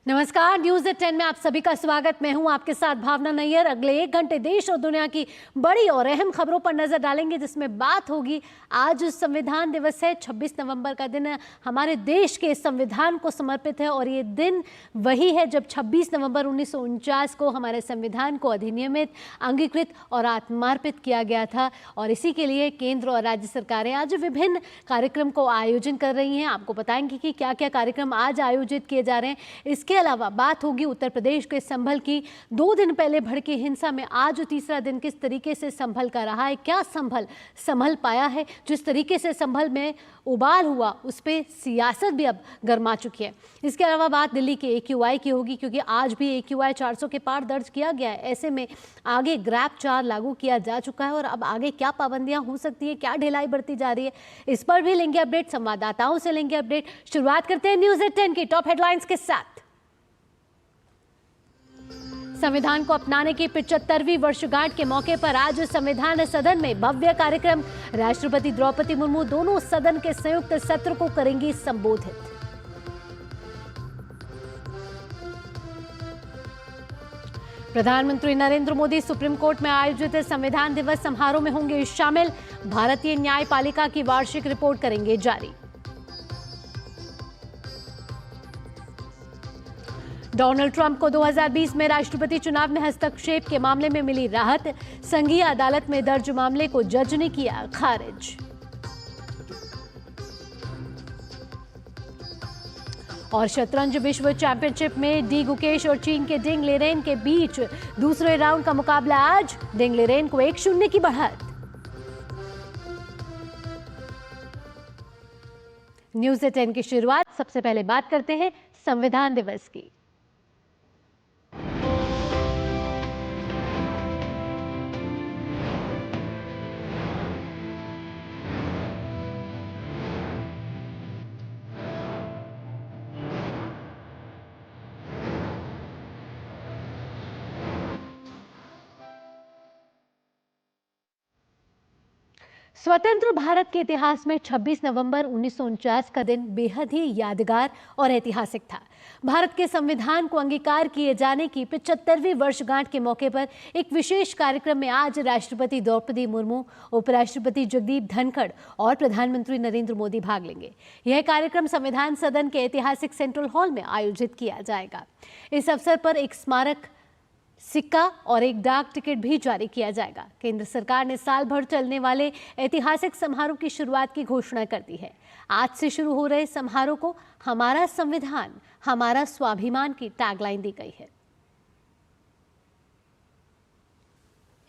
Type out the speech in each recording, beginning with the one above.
नमस्कार, news at 10 में आप सभी का स्वागत। मैं हूं आपके साथ भावना नैयर। अगले 1 घंटे देश और दुनिया की बड़ी और अहम खबरों पर नजर डालेंगे, जिसमें बात होगी आज संविधान दिवस है। 26 नवंबर का दिन हमारे देश के संविधान को समर्पित है और ये दिन वही है जब 26 नवंबर 1949 को हमारे संविधान को अधिनियमित, अंगीकृत और आत्मार्पित किया गया था। और इसी के लिए केंद्र और राज्य सरकारें आज विभिन्न कार्यक्रम को आयोजन कर रही हैं। आपको बताएंगे कि क्या क्या कार्यक्रम आज आयोजित किए जा रहे हैं। इसके अलावा बात होगी उत्तर प्रदेश के संभल की। 2 दिन पहले भड़की हिंसा में आज तीसरा दिन किस तरीके से संभल का रहा है, क्या संभल संभल पाया है। जिस तरीके से संभल में उबाल हुआ उस पर सियासत भी अब गर्मा चुकी है। इसके अलावा बात दिल्ली के AQI की होगी, क्योंकि आज भी AQI 400 के पार दर्ज किया गया है। ऐसे में आगे ग्रैब 4 लागू किया जा चुका है और अब आगे क्या पाबंदियां हो सकती है, क्या ढिलाई बढ़ती जा रही है, इस पर भी लेंगे अपडेट, संवाददाताओं से लेंगे अपडेट। शुरुआत करते हैं न्यूज एट 10 की टॉप हेडलाइंस के साथ। संविधान को अपनाने की 75वीं वर्षगांठ के मौके पर आज संविधान सदन में भव्य कार्यक्रम। राष्ट्रपति द्रौपदी मुर्मू दोनों सदन के संयुक्त सत्र को करेंगी संबोधित। प्रधानमंत्री नरेंद्र मोदी सुप्रीम कोर्ट में आयोजित संविधान दिवस समारोह में होंगे शामिल। भारतीय न्यायपालिका की वार्षिक रिपोर्ट करेंगे जारी। डोनाल्ड ट्रंप को 2020 में राष्ट्रपति चुनाव में हस्तक्षेप के मामले में मिली राहत। संघीय अदालत में दर्ज मामले को जज ने किया खारिज। और शतरंज विश्व चैंपियनशिप में डी गुकेश और चीन के डिंग लिरेन के बीच दूसरे राउंड का मुकाबला आज। डिंग लिरेन को 1-0 की बढ़त। न्यूज 10 की शुरुआत सबसे पहले बात करते हैं संविधान दिवस की। स्वतंत्र भारत के इतिहास में 26 नवंबर 1949 का दिन बेहद ही यादगार और ऐतिहासिक था। भारत के संविधान को अंगीकार किए जाने की 75वीं वर्षगांठ के मौके पर एक विशेष कार्यक्रम में आज राष्ट्रपति द्रौपदी मुर्मू, उपराष्ट्रपति जगदीप धनखड़ और प्रधानमंत्री नरेंद्र मोदी भाग लेंगे। यह कार्यक्रम संविधान सदन के ऐतिहासिक सेंट्रल हॉल में आयोजित किया जाएगा। इस अवसर पर एक स्मारक सिक्का और एक डाक टिकट भी जारी किया जाएगा। केंद्र सरकार ने साल भर चलने वाले ऐतिहासिक समारोह की शुरुआत की घोषणा कर दी है। आज से शुरू हो रहे समारोह को हमारा संविधान, हमारा स्वाभिमान की टैगलाइन दी गई है।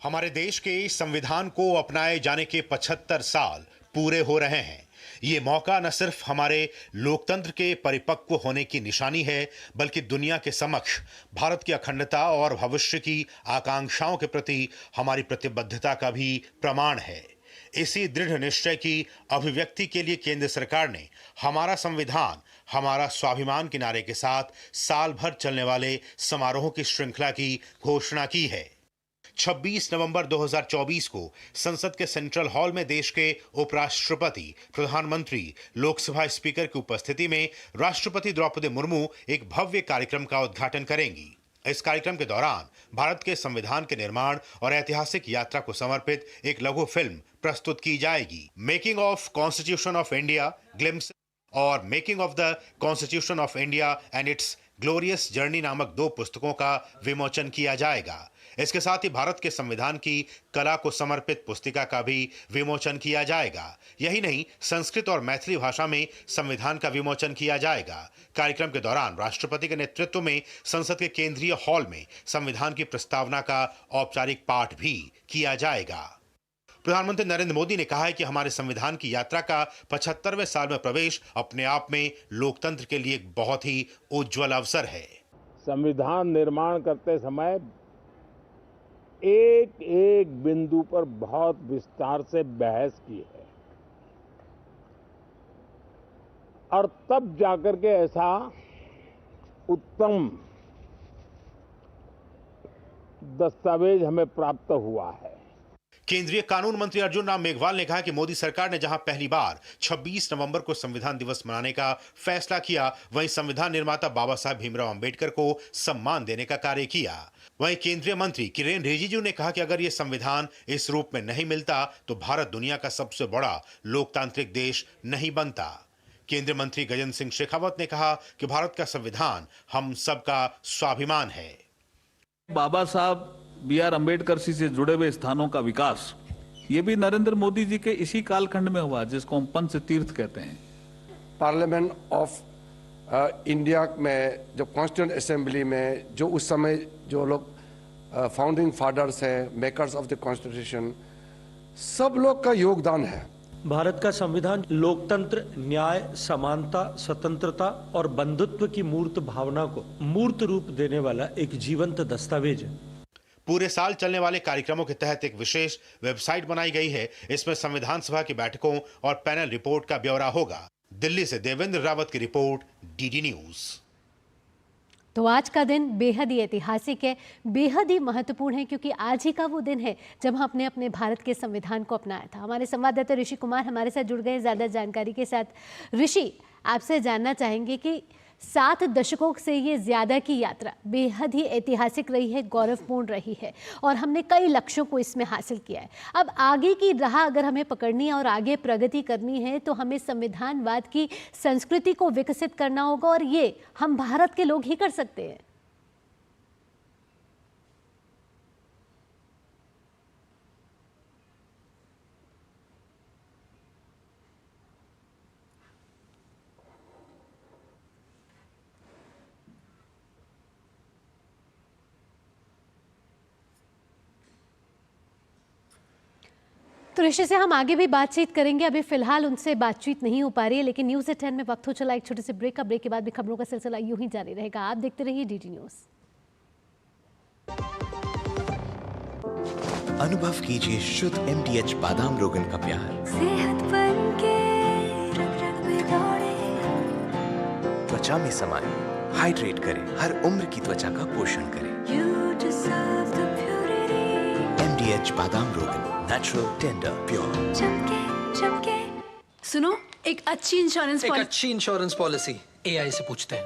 हमारे देश के संविधान को अपनाए जाने के 75 साल पूरे हो रहे हैं। ये मौका न सिर्फ हमारे लोकतंत्र के परिपक्व होने की निशानी है, बल्कि दुनिया के समक्ष भारत की अखंडता और भविष्य की आकांक्षाओं के प्रति हमारी प्रतिबद्धता का भी प्रमाण है। इसी दृढ़ निश्चय की अभिव्यक्ति के लिए केंद्र सरकार ने हमारा संविधान, हमारा स्वाभिमान के नारे के साथ साल भर चलने वाले समारोहों की श्रृंखला की घोषणा की है। 26 नवंबर 2024 को संसद के सेंट्रल हॉल में देश के उपराष्ट्रपति, प्रधानमंत्री, लोकसभा स्पीकर की उपस्थिति में राष्ट्रपति द्रौपदी मुर्मू एक भव्य कार्यक्रम का उद्घाटन करेंगी। इस कार्यक्रम के दौरान भारत के संविधान के निर्माण और ऐतिहासिक यात्रा को समर्पित एक लघु फिल्म प्रस्तुत की जाएगी। Making of constitution of India glimpse और making of the constitution of India and its glorious journey नामक 2 पुस्तकों का विमोचन किया जाएगा। इसके साथ ही भारत के संविधान की कला को समर्पित पुस्तिका का भी विमोचन किया जाएगा। यही नहीं, संस्कृत और मैथिली भाषा में संविधान का विमोचन किया जाएगा। कार्यक्रम के दौरान राष्ट्रपति के नेतृत्व में संसद के केंद्रीय हॉल में संविधान की प्रस्तावना का औपचारिक पाठ भी किया जाएगा। प्रधानमंत्री नरेंद्र मोदी ने कहा है कि हमारे संविधान की यात्रा का 75वें साल में प्रवेश अपने आप में लोकतंत्र के लिए एक बहुत ही उज्जवल अवसर है। संविधान निर्माण करते समय एक एक बिंदु पर बहुत विस्तार से बहस की है और तब जाकर के ऐसा उत्तम दस्तावेज हमें प्राप्त हुआ है। केंद्रीय कानून मंत्री अर्जुन राम मेघवाल ने कहा कि मोदी सरकार ने जहां पहली बार 26 नवंबर को संविधान दिवस मनाने का फैसला किया, वहीं संविधान निर्माता बाबा साहब भीमराव अंबेडकर को सम्मान देने का कार्य किया। वहीं केंद्रीय मंत्री किरेन रिजिजू ने कहा कि अगर यह संविधान इस रूप में नहीं मिलता तो भारत दुनिया का सबसे बड़ा लोकतांत्रिक देश नहीं बनता। केंद्रीय मंत्री गजेंद्र सिंह शेखावत ने कहा कि भारत का संविधान हम सबका स्वाभिमान है। बाबा साहब बी.आर. अम्बेडकर से जुड़े हुए स्थानों का विकास, ये भी नरेंद्र मोदी जी के इसी कालखंड में हुआ जिसको हम पंच तीर्थ कहते हैं। पार्लियामेंट ऑफ इंडिया में जो कॉन्स्टिट्यूंट असेंबली में जो उस समय जो लोग फाउंडिंग फादर्स हैं, मेकर्स ऑफ द कॉन्स्टिट्यूशन, सब लोग का योगदान है। भारत का संविधान लोकतंत्र, न्याय, समानता, स्वतंत्रता और बंधुत्व की मूर्त भावना को मूर्त रूप देने वाला एक जीवंत दस्तावेज है। पूरे साल चलने वाले कार्यक्रमों के तहत एक विशेष वेबसाइट बनाई गई है। इसमें संविधान सभा की बैठकों और पैनल रिपोर्ट का ब्यौरा होगा। दिल्ली से देवेंद्र रावत की रिपोर्ट, डीडी न्यूज। तो आज का दिन बेहद ही ऐतिहासिक है, बेहद ही महत्वपूर्ण है, क्योंकि आज ही का वो दिन है जब हम अपने अपने भारत के संविधान को अपनाया था। हमारे संवाददाता ऋषि कुमार हमारे साथ जुड़ गए ज़्यादा जानकारी के साथ। ऋषि, आपसे जानना चाहेंगे कि 7 दशकों से ये ज़्यादा की यात्रा बेहद ही ऐतिहासिक रही है, गौरवपूर्ण रही है और हमने कई लक्ष्यों को इसमें हासिल किया है। अब आगे की राह अगर हमें पकड़नी है और आगे प्रगति करनी है तो हमें संविधानवाद की संस्कृति को विकसित करना होगा और ये हम भारत के लोग ही कर सकते हैं। तो ऋषि से हम आगे भी बातचीत करेंगे, अभी फिलहाल उनसे बातचीत नहीं हो पा रही है, लेकिन न्यूज़ एट 10 में वक्त हो चला एक छोटे से ब्रेक का। ब्रेक के बाद भी खबरों का सिलसिला यूं ही जारी रहेगा। आप देखते रहिए डीडी न्यूज़। अनुभव कीजिए शुद्ध MDH बादाम रोगन का प्यार। सेहत बनके रग रग में दौड़े, त्वचा में समाये, हाइड्रेट करे, हर उम्र की त्वचा का पोषण करे। You deserve the purity. MDH बादाम रोगन, नेचुरल, टेंडर, प्योर। चमके चमके। सुनो, एक अच्छी इंश्योरेंस पॉलिसी AI से पूछते हैं।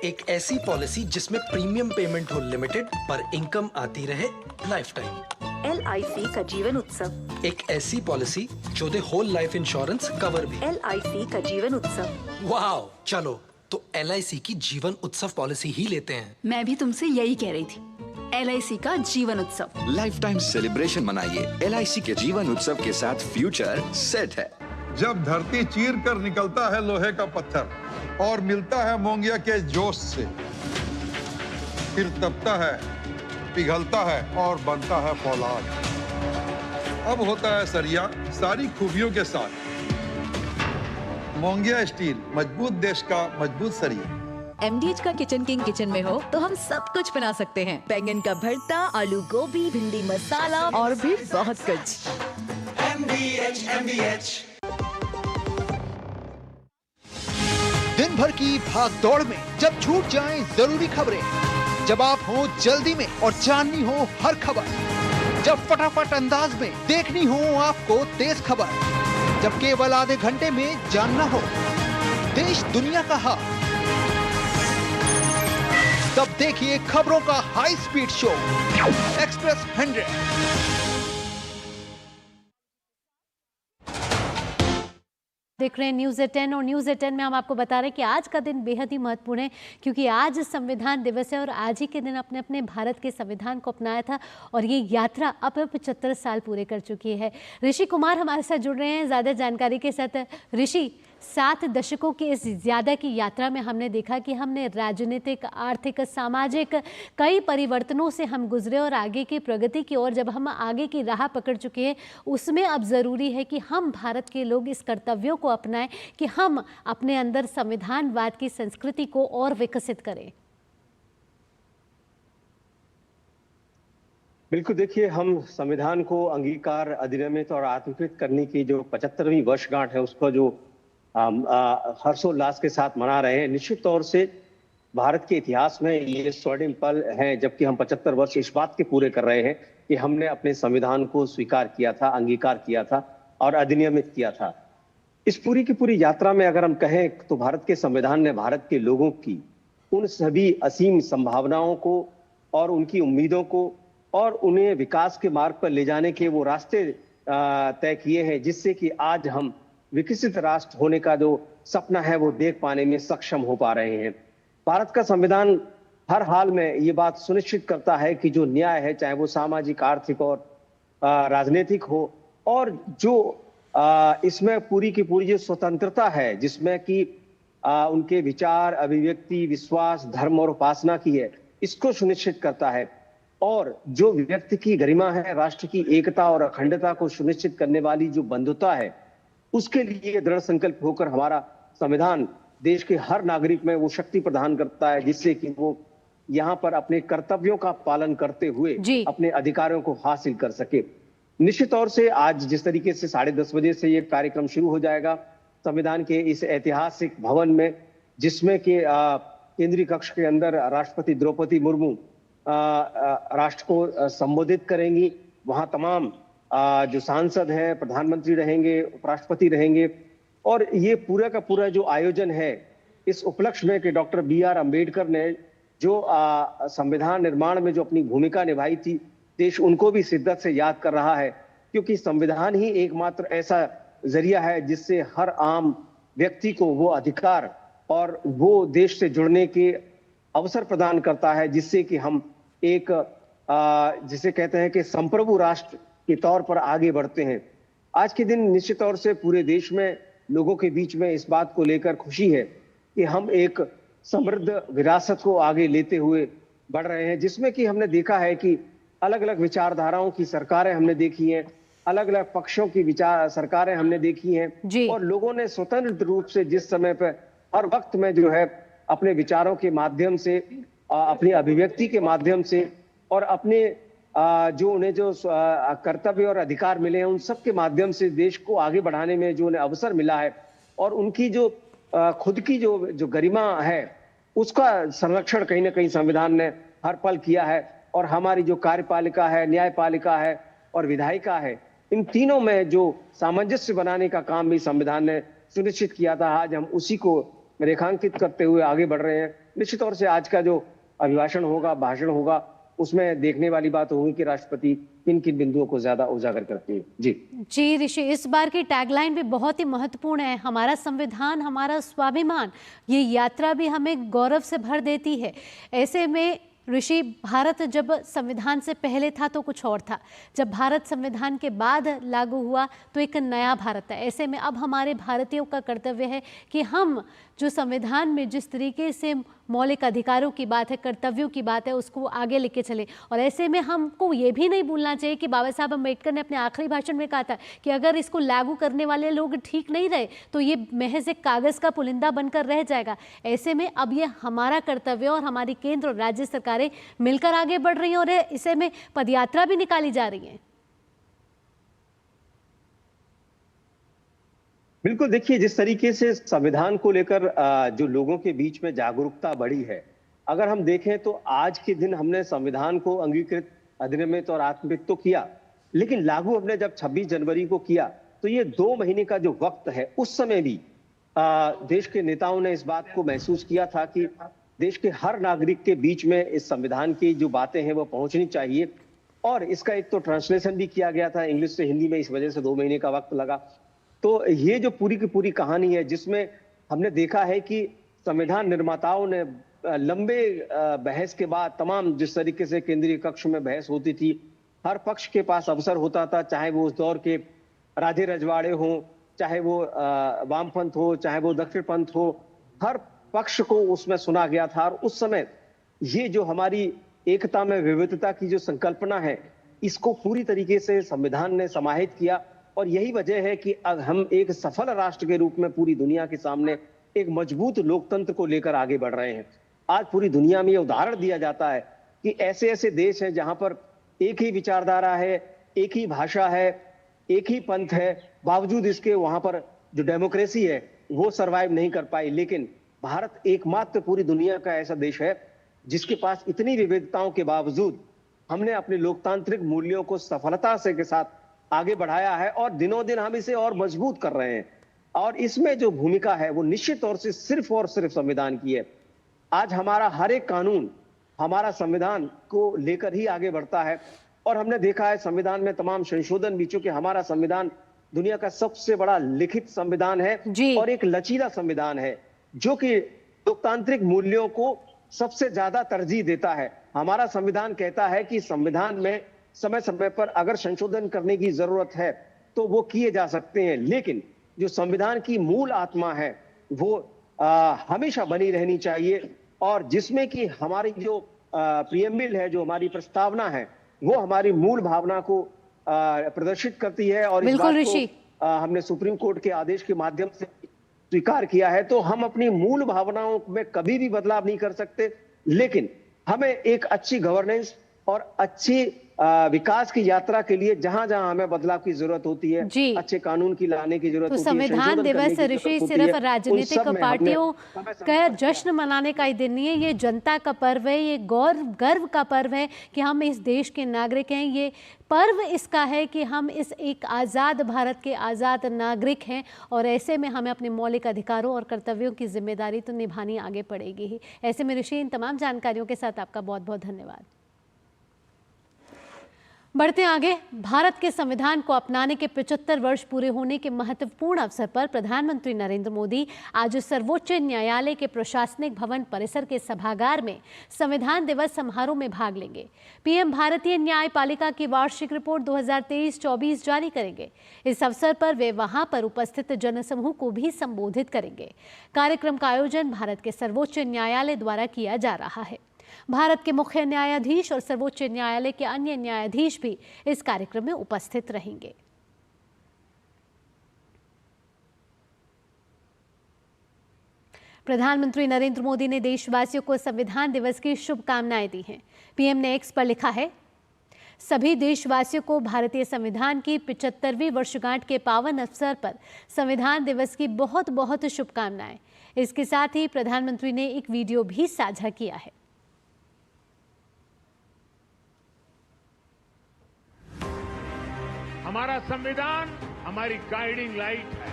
एक ऐसी पॉलिसी जिसमें प्रीमियम पेमेंट हो लिमिटेड पर इनकम आती रहे लाइफ टाइम। LIC का जीवन उत्सव। एक ऐसी पॉलिसी जो दे होल लाइफ इंश्योरेंस कवर भी। LIC का जीवन उत्सव। वाओ, चलो तो LIC की जीवन उत्सव पॉलिसी ही लेते हैं। मैं भी तुमसे यही कह रही थी, LIC का जीवन उत्सव। लाइफ टाइम सेलिब्रेशन मनाइए LIC के जीवन उत्सव के साथ। फ्यूचर सेट है। जब धरती चीर कर निकलता है लोहे का पत्थर और मिलता है मोंगिया के जोश से, फिर तपता है, पिघलता है और बनता है फौलाद। अब होता है सरिया सारी खूबियों के साथ। मोंगिया स्टील, मजबूत देश का मजबूत सरिया। MDH का किचन किंग किचन में हो तो हम सब कुछ बना सकते हैं। बैंगन का भरता, आलू गोभी, भिंडी मसाला और भी बहुत कुछ। MDH। दिन भर की भाग दौड़ में जब छूट जाएं जरूरी खबरें, जब आप हो जल्दी में और जाननी हो हर खबर, जब फटाफट अंदाज में देखनी हो आपको तेज खबर, जब केवल आधे घंटे में जानना हो देश दुनिया का हाल, तब देखिए खबरों का हाई स्पीड शो एक्सप्रेस 100। देख रहे हैं न्यूज़ एट 10 और न्यूज़ एट 10 में हम आपको बता रहे हैं कि आज का दिन बेहद ही महत्वपूर्ण है, क्योंकि आज संविधान दिवस है और आज ही के दिन अपने अपने भारत के संविधान को अपनाया था और ये यात्रा अब 75 साल पूरे कर चुकी है। ऋषि कुमार हमारे साथ जुड़ रहे हैं ज़्यादा जानकारी के साथ। ऋषि, 7 दशकों की इस ज़्यादा की यात्रा में हमने देखा कि हमने राजनीतिक, आर्थिक, सामाजिक कई परिवर्तनों से हम गुजरे और आगे की प्रगति की ओर जब हम आगे की राह पकड़ चुके हैं, उसमें अब ज़रूरी है कि हम भारत के लोग इस कर्तव्यों को अपनाएं कि हम अपने अंदर संविधानवाद की संस्कृति को और विकसित करें। बिल्कुल, देखिए, हम संविधान को अंगीकार, अधिनियमित और आत्मकृत करने की जो 75वीं वर्षगांठ है उसका जो हर्षोल्लास के साथ मना रहे हैं। निश्चित तौर से भारत के इतिहास में ये स्वर्णिम पल है, जबकि हम 75 वर्ष इस बात के पूरे कर रहे हैं कि हमने अपने संविधान को स्वीकार किया था, अंगीकार किया था और अधिनियमित किया था। इस पूरी की पूरी यात्रा में अगर हम कहें तो भारत के संविधान ने भारत के लोगों की उन सभी असीम संभावनाओं को और उनकी उम्मीदों को और उन्हें विकास के मार्ग पर ले जाने के वो रास्ते तय किए हैं, जिससे कि आज हम विकसित राष्ट्र होने का जो सपना है वो देख पाने में सक्षम हो पा रहे हैं। भारत का संविधान हर हाल में ये बात सुनिश्चित करता है कि जो न्याय है, चाहे वो सामाजिक, आर्थिक और राजनीतिक हो, और जो इसमें पूरी की पूरी जो स्वतंत्रता है, जिसमें कि उनके विचार, अभिव्यक्ति, विश्वास, धर्म और उपासना की है, इसको सुनिश्चित करता है। और जो व्यक्ति की गरिमा है, राष्ट्र की एकता और अखंडता को सुनिश्चित करने वाली जो बंधुता है, उसके लिए दृढ़ संकल्प होकर हमारा संविधान देश के हर नागरिक में वो शक्ति प्रदान करता है, जिससे कि वो यहाँ पर अपने कर्तव्यों का पालन करते हुए अपने अधिकारों को हासिल कर सके। निश्चित तौर से आज जिस तरीके से 10:30 बजे से ये कार्यक्रम शुरू हो जाएगा संविधान के इस ऐतिहासिक भवन में, जिसमें कि केंद्रीय कक्ष के अंदर राष्ट्रपति द्रौपदी मुर्मू राष्ट्र को संबोधित करेंगी। वहां तमाम जो सांसद हैं, प्रधानमंत्री रहेंगे, उपराष्ट्रपति रहेंगे, और ये पूरा का पूरा जो आयोजन है इस उपलक्ष्य में कि डॉक्टर B.R. अम्बेडकर ने जो संविधान निर्माण में जो अपनी भूमिका निभाई थी, देश उनको भी शिद्दत से याद कर रहा है, क्योंकि संविधान ही एकमात्र ऐसा जरिया है जिससे हर आम व्यक्ति को वो अधिकार और वो देश से जुड़ने के अवसर प्रदान करता है, जिससे कि हम एक जिसे कहते हैं कि संप्रभु राष्ट्र के तौर पर आगे बढ़ते हैं। आज के दिन निश्चित तौर से पूरे देश में लोगों के बीच में इस बात को लेकर खुशी है कि हम एक समृद्ध विरासत को आगे लेते हुए बढ़ रहे हैं, जिसमें कि हमने देखा है कि अलग अलग विचारधाराओं की सरकारें हमने देखी हैं, अलग अलग पक्षों की विचार सरकारें हमने देखी हैं, और लोगों ने स्वतंत्र रूप से जिस समय पर हर वक्त में जो है अपने विचारों के माध्यम से, अपनी अभिव्यक्ति के माध्यम से और अपने जो उन्हें जो कर्तव्य और अधिकार मिले हैं, उन सब के माध्यम से देश को आगे बढ़ाने में जो उन्हें अवसर मिला है, और उनकी जो खुद की जो गरिमा है, उसका संरक्षण कहीं ना कहीं संविधान ने हर पल किया है। और हमारी जो कार्यपालिका है, न्यायपालिका है और विधायिका है, इन तीनों में जो सामंजस्य बनाने का काम भी संविधान ने सुनिश्चित किया था। आज हम उसी को रेखांकित करते हुए आगे बढ़ रहे हैं। निश्चित तौर से आज का जो अभिभाषण होगा, भाषण होगा, उसमें देखने वाली बात होगी कि राष्ट्रपति किन किन बिंदुओं को ज्यादा उजागर करती है। जी ऋषि, इस बार की टैगलाइन भी बहुत ही महत्वपूर्ण है, हमारा संविधान हमारा स्वाभिमान। ये यात्रा भी हमें गौरव से भर देती है। ऐसे में ऋषि, भारत जब संविधान से पहले था तो कुछ और था, जब भारत संविधान के बाद लागू हुआ तो एक नया भारत है। ऐसे में अब हमारे भारतीयों का कर्तव्य है कि हम जो संविधान में जिस तरीके से मौलिक अधिकारों की बात है, कर्तव्यों की बात है, उसको आगे लेके चलें। और ऐसे में हमको ये भी नहीं भूलना चाहिए कि बाबा साहब अम्बेडकर ने अपने आखिरी भाषण में कहा था कि अगर इसको लागू करने वाले लोग ठीक नहीं रहे तो ये महज एक कागज़ का पुलिंदा बनकर रह जाएगा। ऐसे में अब ये हमारा कर्तव्य और हमारी केंद्र और राज्य सरकारें मिलकर आगे बढ़ रही हैं और इसे में पदयात्रा भी निकाली जा रही है। बिल्कुल, देखिए जिस तरीके से संविधान को लेकर जो लोगों के बीच में जागरूकता बढ़ी है, अगर हम देखें तो आज के दिन हमने संविधान को अंगीकृत, अधिनियमित और आत्मवित तो किया, लेकिन लागू हमने जब 26 जनवरी को किया तो ये 2 महीने का जो वक्त है, उस समय भी देश के नेताओं ने इस बात को महसूस किया था कि देश के हर नागरिक के बीच में इस संविधान की जो बातें हैं वो पहुंचनी चाहिए। और इसका एक तो ट्रांसलेशन भी किया गया था इंग्लिश से हिंदी में, इस वजह से 2 महीने का वक्त लगा। तो ये जो पूरी की पूरी कहानी है, जिसमें हमने देखा है कि संविधान निर्माताओं ने लंबे बहस के बाद, तमाम जिस तरीके से केंद्रीय कक्ष में बहस होती थी, हर पक्ष के पास अवसर होता था, चाहे वो उस दौर के राधे रजवाड़े हों, चाहे वो वामपंथ हो, चाहे वो दक्षिणपंथ हो, हर पक्ष को उसमें सुना गया था। और उस समय ये जो हमारी एकता में विविधता की जो संकल्पना है, इसको पूरी तरीके से संविधान ने समाहित किया। और यही वजह है कि अब हम एक सफल राष्ट्र के रूप में पूरी दुनिया के सामने एक मजबूत लोकतंत्र को लेकर आगे बढ़ रहे हैं। आज पूरी दुनिया में ये उदाहरण दिया जाता है कि ऐसे ऐसे देश हैं जहां पर एक ही विचारधारा है, एक ही भाषा है, एक ही पंथ है, बावजूद इसके वहां पर जो डेमोक्रेसी है वो सरवाइव नहीं कर पाई। लेकिन भारत एकमात्र पूरी दुनिया का ऐसा देश है जिसके पास इतनी विविधताओं के बावजूद हमने अपने लोकतांत्रिक मूल्यों को सफलता से के साथ आगे बढ़ाया है और दिनों दिन हम इसे और मजबूत कर रहे हैं। और इसमें जो भूमिका है वो निश्चित तौर से सिर्फ और सिर्फ संविधान की है। आज हमारा हर एक कानून हमारा संविधान को लेकर ही आगे बढ़ता है और हमने देखा है संविधान में तमाम संशोधन भी, चूंकि हमारा संविधान दुनिया का सबसे बड़ा लिखित संविधान है और एक लचीला संविधान है जो कि लोकतांत्रिक मूल्यों को सबसे ज्यादा तरजीह देता है। हमारा संविधान कहता है कि संविधान में समय समय पर अगर संशोधन करने की जरूरत है तो वो किए जा सकते हैं, लेकिन जो संविधान की मूल आत्मा है वो हमेशा बनी रहनी चाहिए और जिसमें कि हमारी जो प्रीएम्बल है, जो हमारी प्रस्तावना है, वो हमारी मूल भावना को प्रदर्शित करती है। और इस बात को हमने सुप्रीम कोर्ट के आदेश के माध्यम से स्वीकार किया है। तो हम अपनी मूल भावनाओं में कभी भी बदलाव नहीं कर सकते, लेकिन हमें एक अच्छी गवर्नेंस और अच्छी विकास की यात्रा के लिए जहां जहां हमें बदलाव की जरूरत होती है, अच्छे कानून की लाने की जरूरत होती है। संविधान दिवस ऋषि सिर्फ राजनीतिक पार्टियों का जश्न मनाने का ही दिन नहीं है, ये जनता का पर्व है, ये गर्व का पर्व है कि हम इस देश के नागरिक हैं। ये पर्व इसका है कि हम इस एक आज़ाद भारत के आज़ाद नागरिक हैं और ऐसे में हमें अपने मौलिक अधिकारों और कर्तव्यों की जिम्मेदारी तो निभानी आगे पड़ेगी ही। ऐसे में ऋषि, इन तमाम जानकारियों के साथ आपका बहुत बहुत धन्यवाद। बढ़ते हैं आगे। भारत के संविधान को अपनाने के 75 वर्ष पूरे होने के महत्वपूर्ण अवसर पर प्रधानमंत्री नरेंद्र मोदी आज सर्वोच्च न्यायालय के प्रशासनिक भवन परिसर के सभागार में संविधान दिवस समारोह में भाग लेंगे। पीएम भारतीय न्यायपालिका की वार्षिक रिपोर्ट 2023-24 जारी करेंगे। इस अवसर पर वे वहां पर उपस्थित जनसमूह को भी संबोधित करेंगे। कार्यक्रम का आयोजन भारत के सर्वोच्च न्यायालय द्वारा किया जा रहा है। भारत के मुख्य न्यायाधीश और सर्वोच्च न्यायालय के अन्य न्यायाधीश भी इस कार्यक्रम में उपस्थित रहेंगे। प्रधानमंत्री नरेंद्र मोदी ने देशवासियों को संविधान दिवस की शुभकामनाएं दी हैं। पीएम ने एक्स पर लिखा है, सभी देशवासियों को भारतीय संविधान की 75वीं वर्षगांठ के पावन अवसर पर संविधान दिवस की बहुत बहुत शुभकामनाएं। इसके साथ ही प्रधानमंत्री ने एक वीडियो भी साझा किया है। हमारा संविधान हमारी गाइडिंग लाइट है।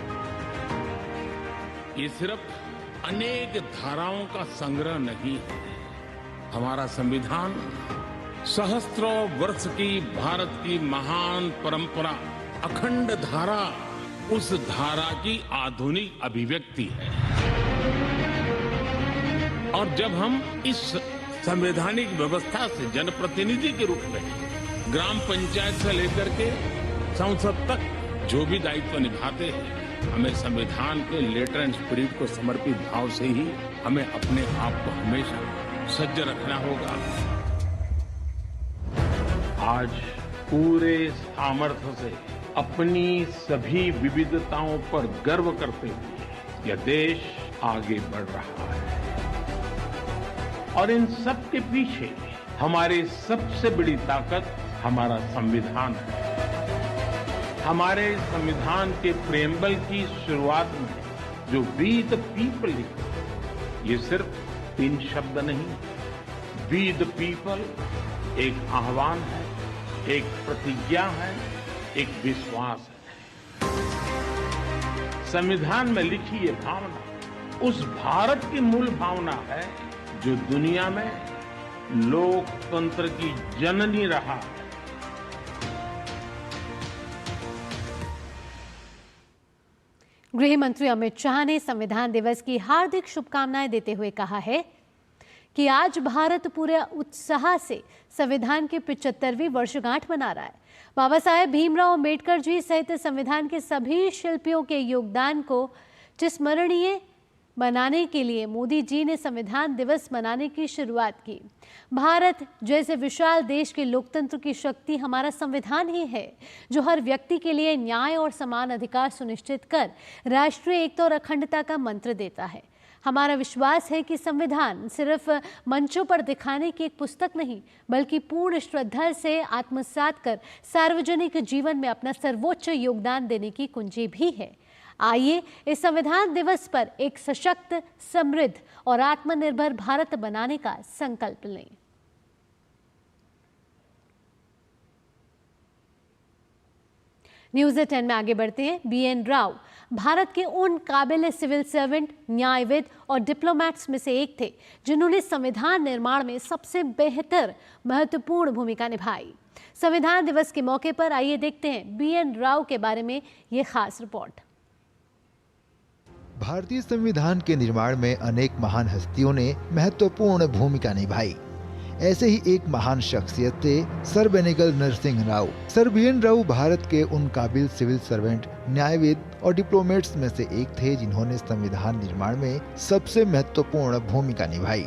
ये सिर्फ अनेक धाराओं का संग्रह नहीं है। हमारा संविधान सहस्त्रों वर्ष की भारत की महान परंपरा, अखंड धारा, उस धारा की आधुनिक अभिव्यक्ति है। और जब हम इस संवैधानिक व्यवस्था से जनप्रतिनिधि के रूप में ग्राम पंचायत से लेकर के संसद तक जो भी दायित्व निभाते हैं, हमें संविधान के लेटर एंड स्पिरिट को समर्पित भाव से ही हमें अपने आप को हमेशा सज्ज रखना होगा। आज पूरे सामर्थ्य से अपनी सभी विविधताओं पर गर्व करते हुए यह देश आगे बढ़ रहा है और इन सब के पीछे हमारी सबसे बड़ी ताकत हमारा संविधान है। हमारे संविधान के प्रेम्बल की शुरुआत में जो वी द पीपल लिखा, ये सिर्फ 3 शब्द नहीं, वी द पीपल एक आह्वान है, एक प्रतिज्ञा है, एक विश्वास है। संविधान में लिखी ये भावना उस भारत की मूल भावना है जो दुनिया में लोकतंत्र की जननी रहा है। गृह मंत्री अमित शाह ने संविधान दिवस की हार्दिक शुभकामनाएं देते हुए कहा है कि आज भारत पूरे उत्साह से संविधान की 75वीं वर्षगांठ मना रहा है। बाबा साहेब भीमराव अम्बेडकर जी सहित संविधान के सभी शिल्पियों के योगदान को चिरस्मरणीय बनाने के लिए मोदी जी ने संविधान दिवस मनाने की शुरुआत की। भारत जैसे विशाल देश के लोकतंत्र की शक्ति हमारा संविधान ही है, जो हर व्यक्ति के लिए न्याय और समान अधिकार सुनिश्चित कर राष्ट्रीय एकता और अखंडता का मंत्र देता है। हमारा विश्वास है कि संविधान सिर्फ मंचों पर दिखाने की एक पुस्तक नहीं, बल्कि पूर्ण श्रद्धा से आत्मसात कर सार्वजनिक जीवन में अपना सर्वोच्च योगदान देने की कुंजी भी है। आइए इस संविधान दिवस पर एक सशक्त, समृद्ध और आत्मनिर्भर भारत बनाने का संकल्प लें। न्यूज़ 10 में आगे बढ़ते हैं। BN राव भारत के उन काबिल सिविल सर्वेंट, न्यायविद और डिप्लोमैट्स में से एक थे जिन्होंने संविधान निर्माण में सबसे बेहतर, महत्वपूर्ण भूमिका निभाई। संविधान दिवस के मौके पर आइए देखते हैं BN राव के बारे में ये खास रिपोर्ट। भारतीय संविधान के निर्माण में अनेक महान हस्तियों ने महत्वपूर्ण भूमिका निभाई। ऐसे ही एक महान शख्सियत थे sir Benegal Narsing Rau. Sir BN Rau Bharat के उन काबिल सिविल सर्वेंट, न्यायविद और डिप्लोमेट्स में से एक थे जिन्होंने संविधान निर्माण में सबसे महत्वपूर्ण भूमिका निभाई।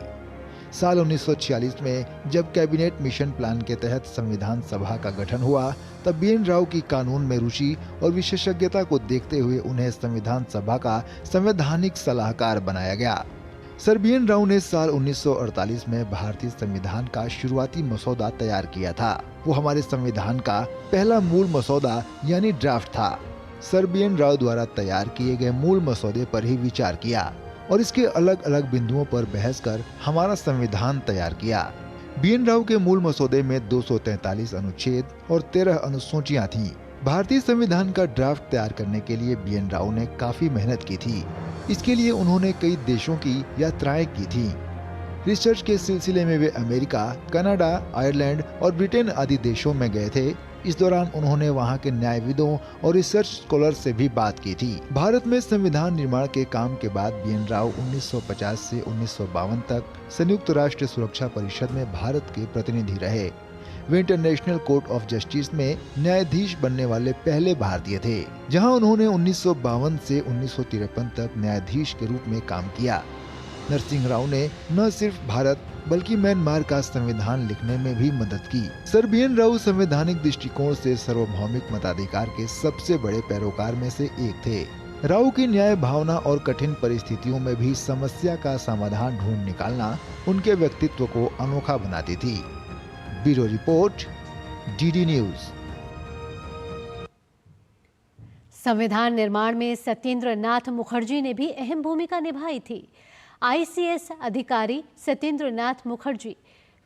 साल 1946 में जब कैबिनेट मिशन प्लान के तहत संविधान सभा का गठन हुआ, तब BN राव की कानून में रुचि और विशेषज्ञता को देखते हुए उन्हें संविधान सभा का संवैधानिक सलाहकार बनाया गया। सर BN राव ने साल 1948 में भारतीय संविधान का शुरुआती मसौदा तैयार किया था। वो हमारे संविधान का पहला मूल मसौदा यानी ड्राफ्ट था। सर BN राव द्वारा तैयार किए गए मूल मसौदे पर ही विचार किया और इसके अलग अलग बिंदुओं पर बहस कर हमारा संविधान तैयार किया। BN राव के मूल मसौदे में 243 अनुच्छेद और 13 अनुसूचियां थीं। भारतीय संविधान का ड्राफ्ट तैयार करने के लिए BN राव ने काफी मेहनत की थी। इसके लिए उन्होंने कई देशों की यात्राएं की थी। रिसर्च के सिलसिले में वे अमेरिका, कनाडा, आयरलैंड और ब्रिटेन आदि देशों में गए थे। इस दौरान उन्होंने वहां के न्यायविदों और रिसर्च स्कॉलर से भी बात की थी। भारत में संविधान निर्माण के काम के बाद BN राव 1950 से 1952 तक संयुक्त राष्ट्र सुरक्षा परिषद में भारत के प्रतिनिधि रहे। वे इंटरनेशनल कोर्ट ऑफ जस्टिस में न्यायाधीश बनने वाले पहले भारतीय थे, जहां उन्होंने 1952 से 1953 तक न्यायाधीश के रूप में काम किया। नरसिंह राव ने न सिर्फ भारत बल्कि म्यांमार का संविधान लिखने में भी मदद की। सर BN राव संवैधानिक दृष्टिकोण से सार्वभौमिक मताधिकार के सबसे बड़े पैरोकार में से एक थे। राव की न्याय भावना और कठिन परिस्थितियों में भी समस्या का समाधान ढूंढ निकालना उनके व्यक्तित्व को अनोखा बनाती थी। Bureau report, DD news. संविधान निर्माण में सत्येंद्र नाथ मुखर्जी ने भी अहम भूमिका निभाई थी। ICS अधिकारी सत्येंद्र नाथ मुखर्जी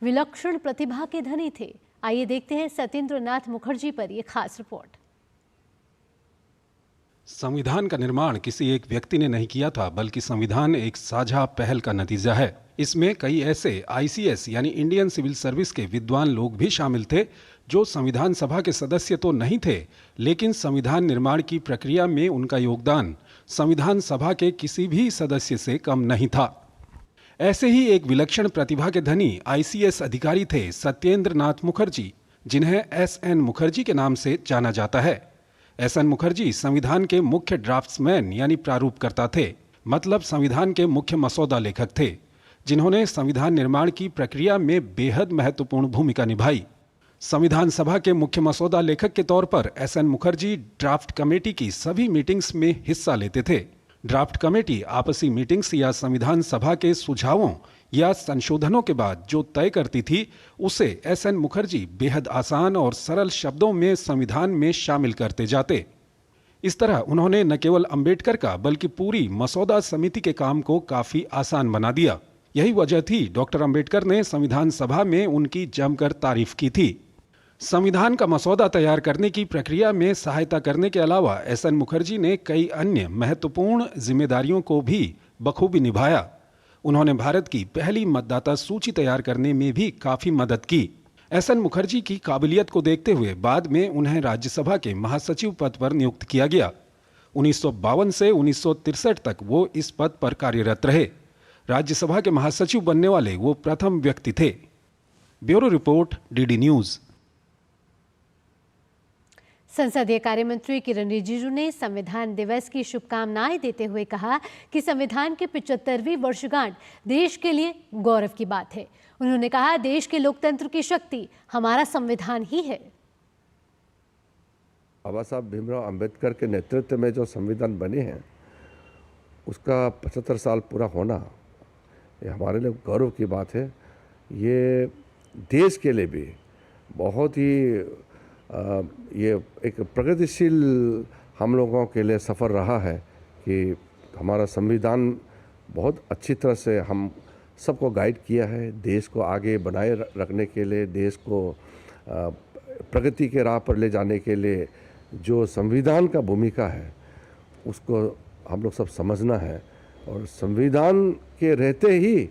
विलक्षण प्रतिभा के धनी थे। आइए देखते हैं सत्येंद्र नाथ मुखर्जी पर यह खास रिपोर्ट। संविधान का निर्माण किसी एक व्यक्ति ने नहीं किया था, बल्कि संविधान एक साझा पहल का नतीजा है। इसमें कई ऐसे ICS यानी इंडियन सिविल सर्विस के विद्वान लोग भी शामिल थे जो संविधान सभा के सदस्य तो नहीं थे, लेकिन संविधान निर्माण की प्रक्रिया में उनका योगदान संविधान सभा के किसी भी सदस्य से कम नहीं था। ऐसे ही एक विलक्षण प्रतिभा के धनी ICS अधिकारी थे सत्येंद्र नाथ मुखर्जी, जिन्हें SN मुखर्जी के नाम से जाना जाता है। SN मुखर्जी संविधान के मुख्य ड्राफ्ट्समैन यानी प्रारूपकर्ता थे, मतलब संविधान के मुख्य मसौदा लेखक थे, जिन्होंने संविधान निर्माण की प्रक्रिया में बेहद महत्वपूर्ण भूमिका निभाई। संविधान सभा के मुख्य मसौदा लेखक के तौर पर SN मुखर्जी ड्राफ्ट कमेटी की सभी मीटिंग्स में हिस्सा लेते थे। ड्राफ्ट कमेटी आपसी मीटिंग्स या संविधान सभा के सुझावों या संशोधनों के बाद जो तय करती थी, उसे SN मुखर्जी बेहद आसान और सरल शब्दों में संविधान में शामिल करते जाते। इस तरह उन्होंने न केवल अंबेडकर का बल्कि पूरी मसौदा समिति के काम को काफी आसान बना दिया। यही वजह थी डॉक्टर अंबेडकर ने संविधान सभा में उनकी जमकर तारीफ की थी। संविधान का मसौदा तैयार करने की प्रक्रिया में सहायता करने के अलावा SN मुखर्जी ने कई अन्य महत्वपूर्ण जिम्मेदारियों को भी बखूबी निभाया। उन्होंने भारत की पहली मतदाता सूची तैयार करने में भी काफी मदद की। SN मुखर्जी की काबिलियत को देखते हुए बाद में उन्हें राज्यसभा के महासचिव पद पर नियुक्त किया गया। 1952 से 1963 तक वो इस पद पर कार्यरत रहे। राज्यसभा के महासचिव बनने वाले वो प्रथम व्यक्ति थे। Bureau report, DD news. संसदीय कार्य मंत्री किरण रिजिजू ने संविधान दिवस की शुभकामनाएं देते हुए कहा कि संविधान की 75वीं वर्षगांठ देश के लिए गौरव की बात है। उन्होंने कहा, देश के लोकतंत्र की शक्ति हमारा संविधान ही है। बाबा साहब भीमराव अंबेडकर के नेतृत्व में जो संविधान बने हैं, उसका 75 साल पूरा होना ये हमारे लिए गौरव की बात है। ये देश के लिए भी बहुत ही ये एक प्रगतिशील हम लोगों के लिए सफ़र रहा है कि हमारा संविधान बहुत अच्छी तरह से हम सबको गाइड किया है, देश को आगे बनाए रखने के लिए, देश को प्रगति के राह पर ले जाने के लिए जो संविधान का भूमिका है उसको हम लोग सब समझना है। और संविधान के रहते ही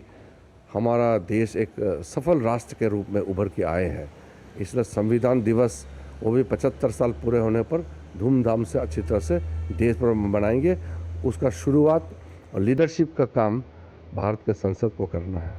हमारा देश एक सफल राष्ट्र के रूप में उभर के आए हैं। इसलिए संविधान दिवस वो भी 75 साल पूरे होने पर धूमधाम से अच्छी तरह से देश पर मनाएंगे। उसका शुरुआत और लीडरशिप का काम भारत के संसद को करना है।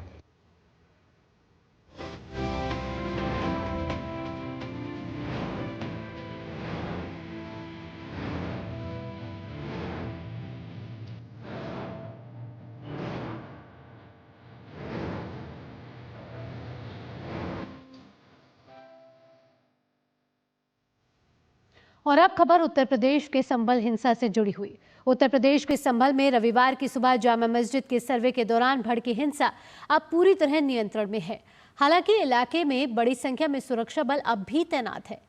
और अब खबर उत्तर प्रदेश के संभल हिंसा से जुड़ी हुई। उत्तर प्रदेश के संभल में रविवार की सुबह जामा मस्जिद के सर्वे के दौरान भड़की हिंसा अब पूरी तरह नियंत्रण में है। हालांकि इलाके में बड़ी संख्या में सुरक्षा बल अब भी तैनात है।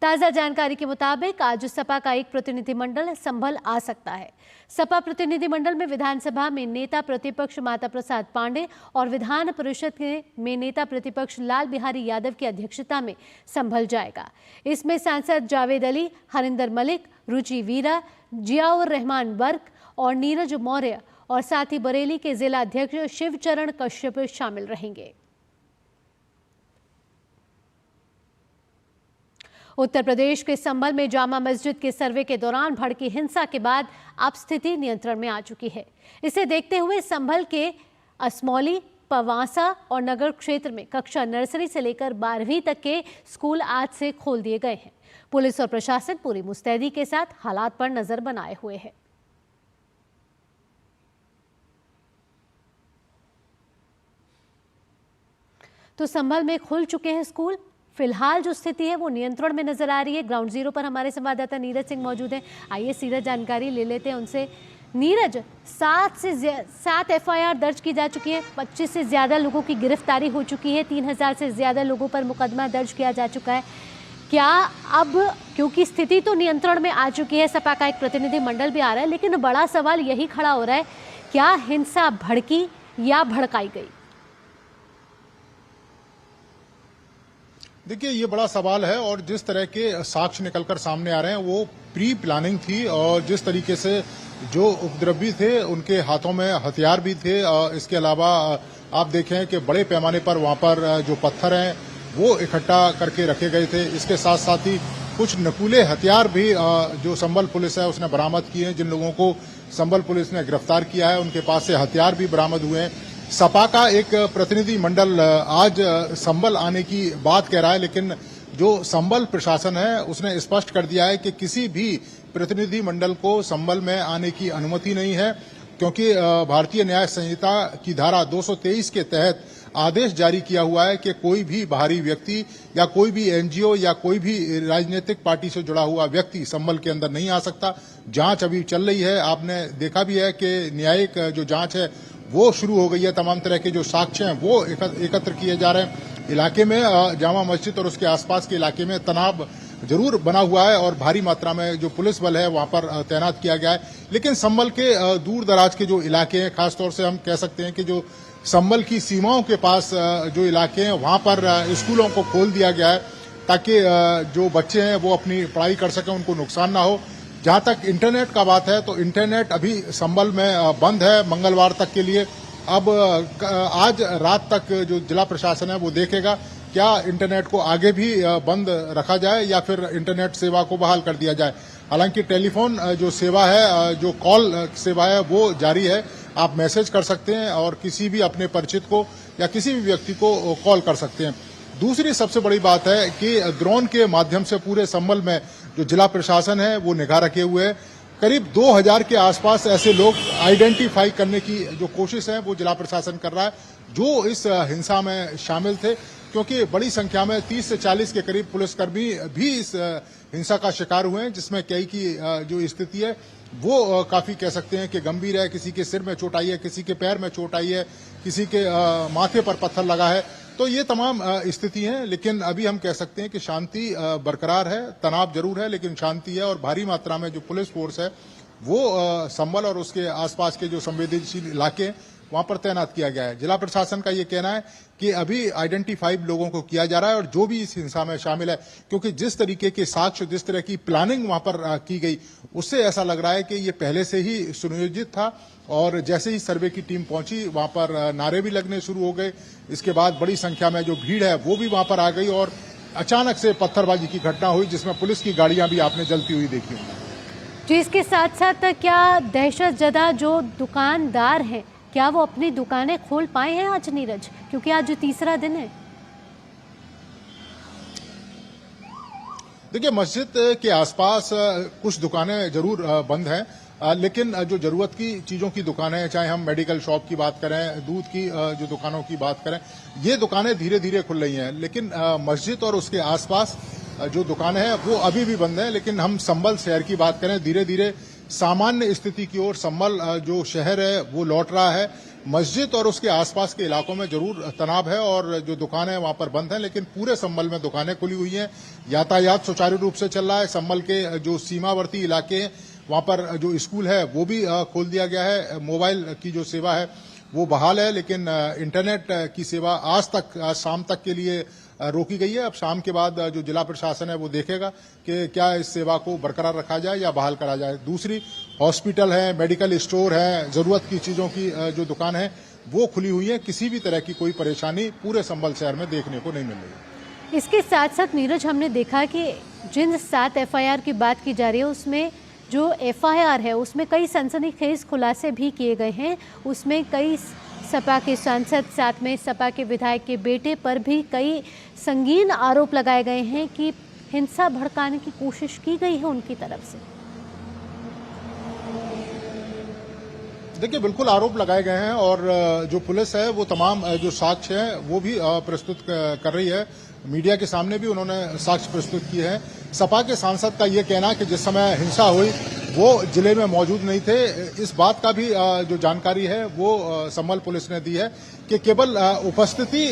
ताजा जानकारी के मुताबिक आज सपा का एक प्रतिनिधिमंडल संभल आ सकता है। सपा प्रतिनिधिमंडल में विधानसभा में नेता प्रतिपक्ष माता प्रसाद पांडे और विधान परिषद में नेता प्रतिपक्ष लाल बिहारी यादव की अध्यक्षता में संभल जाएगा। इसमें सांसद जावेद अली, हरिंदर मलिक, रुचि वीरा, जियाउर रहमान वर्क और नीरज मौर्य और साथ ही बरेली के जिला अध्यक्ष शिवचरण कश्यप शामिल रहेंगे। उत्तर प्रदेश के संभल में जामा मस्जिद के सर्वे के दौरान भड़की हिंसा के बाद अब स्थिति नियंत्रण में आ चुकी है। इसे देखते हुए संभल के असमौली, पवासा और नगर क्षेत्र में कक्षा नर्सरी से लेकर 12वीं तक के स्कूल आज से खोल दिए गए हैं। पुलिस और प्रशासन पूरी मुस्तैदी के साथ हालात पर नजर बनाए हुए है। तो संभल में खुल चुके हैं स्कूल। फिलहाल जो स्थिति है वो नियंत्रण में नजर आ रही है। ग्राउंड जीरो पर हमारे संवाददाता नीरज सिंह मौजूद हैं। आइए सीधा जानकारी ले लेते हैं उनसे। नीरज, 7 एफआईआर दर्ज की जा चुकी है, 25 से ज्यादा लोगों की गिरफ्तारी हो चुकी है, 3000 से ज्यादा लोगों पर मुकदमा दर्ज किया जा चुका है। क्या अब, क्योंकि स्थिति तो नियंत्रण में आ चुकी है, सपा का एक प्रतिनिधि मंडल भी आ रहा है, लेकिन बड़ा सवाल यही खड़ा हो रहा है, क्या हिंसा भड़की या भड़काई गई? देखिए, ये बड़ा सवाल है और जिस तरह के साक्ष्य निकलकर सामने आ रहे हैं वो प्री प्लानिंग थी और जिस तरीके से जो उपद्रवी थे उनके हाथों में हथियार भी थे। इसके अलावा आप देखें कि बड़े पैमाने पर वहां पर जो पत्थर हैं वो इकट्ठा करके रखे गए थे। इसके साथ साथ ही कुछ नकूले हथियार भी जो संभल पुलिस है उसने बरामद किए हैं। जिन लोगों को संभल पुलिस ने गिरफ्तार किया है उनके पास से हथियार भी बरामद हुए हैं। सपा का एक प्रतिनिधि मंडल आज संभल आने की बात कह रहा है, लेकिन जो संभल प्रशासन है उसने स्पष्ट कर दिया है कि किसी भी प्रतिनिधि मंडल को संभल में आने की अनुमति नहीं है, क्योंकि भारतीय न्याय संहिता की धारा 223 के तहत आदेश जारी किया हुआ है कि कोई भी बाहरी व्यक्ति या कोई भी एनजीओ या कोई भी राजनीतिक पार्टी से जुड़ा हुआ व्यक्ति संभल के अंदर नहीं आ सकता। जांच अभी चल रही है। आपने देखा भी है कि न्यायिक जो जांच है वो शुरू हो गई है। तमाम तरह के जो साक्ष्य हैं वो एकत्र किए जा रहे हैं। इलाके में जामा मस्जिद और उसके आसपास के इलाके में तनाव जरूर बना हुआ है और भारी मात्रा में जो पुलिस बल है वहां पर तैनात किया गया है। लेकिन संभल के दूर दराज के जो इलाके हैं, खासतौर से हम कह सकते हैं कि जो संभल की सीमाओं के पास जो इलाके हैं वहां पर स्कूलों को खोल दिया गया है ताकि जो बच्चे हैं वो अपनी पढ़ाई कर सकें, उनको नुकसान ना हो। जहां तक इंटरनेट का बात है तो इंटरनेट अभी संभल में बंद है मंगलवार तक के लिए। अब आज रात तक जो जिला प्रशासन है वो देखेगा क्या इंटरनेट को आगे भी बंद रखा जाए या फिर इंटरनेट सेवा को बहाल कर दिया जाए। हालांकि टेलीफोन जो सेवा है, जो कॉल सेवा है वो जारी है। आप मैसेज कर सकते हैं और किसी भी अपने परिचित को या किसी भी व्यक्ति को कॉल कर सकते हैं। दूसरी सबसे बड़ी बात है कि ड्रोन के माध्यम से पूरे संभल में जो जिला प्रशासन है वो निगाह रखे हुए है। करीब 2000 के आसपास ऐसे लोग आइडेंटिफाई करने की जो कोशिश है वो जिला प्रशासन कर रहा है जो इस हिंसा में शामिल थे, क्योंकि बड़ी संख्या में 30 से 40 के करीब पुलिसकर्मी भी इस हिंसा का शिकार हुए हैं, जिसमें कई की जो स्थिति है वो काफी कह सकते हैं कि गंभीर है। किसी के सिर में चोट आई है, किसी के पैर में चोट आई है, किसी के माथे पर पत्थर लगा है। तो ये तमाम स्थिति है, लेकिन अभी हम कह सकते हैं कि शांति बरकरार है। तनाव जरूर है लेकिन शांति है और भारी मात्रा में जो पुलिस फोर्स है वो संभल और उसके आसपास के जो संवेदनशील इलाके वहां पर तैनात किया गया है। जिला प्रशासन का ये कहना है कि अभी आइडेंटिफाइड लोगों को किया जा रहा है और जो भी इस हिंसा में शामिल है, क्योंकि जिस तरीके के साक्ष्य, जिस तरह की प्लानिंग वहां पर की गई, उससे ऐसा लग रहा है कि ये पहले से ही सुनियोजित था। और जैसे ही सर्वे की टीम पहुंची वहां पर नारे भी लगने शुरू हो गए। इसके बाद बड़ी संख्या में जो भीड़ है वो भी वहां पर आ गई और अचानक से पत्थरबाजी की घटना हुई, जिसमें पुलिस की गाड़ियां भी आपने जलती हुई देखी होंगी। जी, इसके साथ साथ क्या दहशतजदा जो दुकानदार हैं, क्या वो अपनी दुकानें खोल पाए हैं आज नीरज, क्योंकि आज जो तीसरा दिन है? देखिए, मस्जिद के आसपास कुछ दुकानें जरूर बंद हैं, लेकिन जो जरूरत की चीजों की दुकानें, चाहे हम मेडिकल शॉप की बात करें, दूध की जो दुकानों की बात करें, ये दुकानें धीरे धीरे खुल रही हैं। लेकिन मस्जिद और उसके आसपास जो दुकानें हैं वो अभी भी बंद हैं। लेकिन हम संभल शहर की बात करें, धीरे धीरे सामान्य स्थिति की ओर संभल जो शहर है वो लौट रहा है। मस्जिद और उसके आसपास के इलाकों में जरूर तनाव है और जो दुकानें वहां पर बंद हैं, लेकिन पूरे संभल में दुकानें खुली हुई हैं। यातायात सुचारू रूप से चल रहा है। संभल के जो सीमावर्ती इलाके हैं वहां पर जो स्कूल है वो भी खोल दिया गया है। मोबाइल की जो सेवा है वो बहाल है, लेकिन इंटरनेट की सेवा आज शाम तक के लिए रोकी गई है। अब शाम के बाद जो जिला प्रशासन है वो देखेगा कि क्या इस सेवा को बरकरार रखा जाए या बहाल करा जाए। दूसरी, हॉस्पिटल है, मेडिकल स्टोर है, जरूरत की चीजों की जो दुकान है वो खुली हुई है। किसी भी तरह की कोई परेशानी पूरे संभल शहर में देखने को नहीं मिल रही। इसके साथ साथ नीरज, हमने देखा कि जिन 7 FIR की बात की जा रही है उसमें जो FIR है उसमें कई सनसनीखेज खुलासे भी किए गए हैं। उसमें कई सपा के सांसद, साथ में सपा के विधायक के बेटे पर भी कई संगीन आरोप लगाए गए हैं कि हिंसा भड़काने की कोशिश की गई है उनकी तरफ से। देखिए, बिल्कुल आरोप लगाए गए हैं और जो पुलिस है वो तमाम जो साक्ष्य है वो भी प्रस्तुत कर रही है। मीडिया के सामने भी उन्होंने साक्ष्य प्रस्तुत किए हैं। सपा के सांसद का ये कहना कि जिस समय हिंसा हुई वो जिले में मौजूद नहीं थे। इस बात का भी जो जानकारी है वो संभल पुलिस ने दी है कि केवल उपस्थिति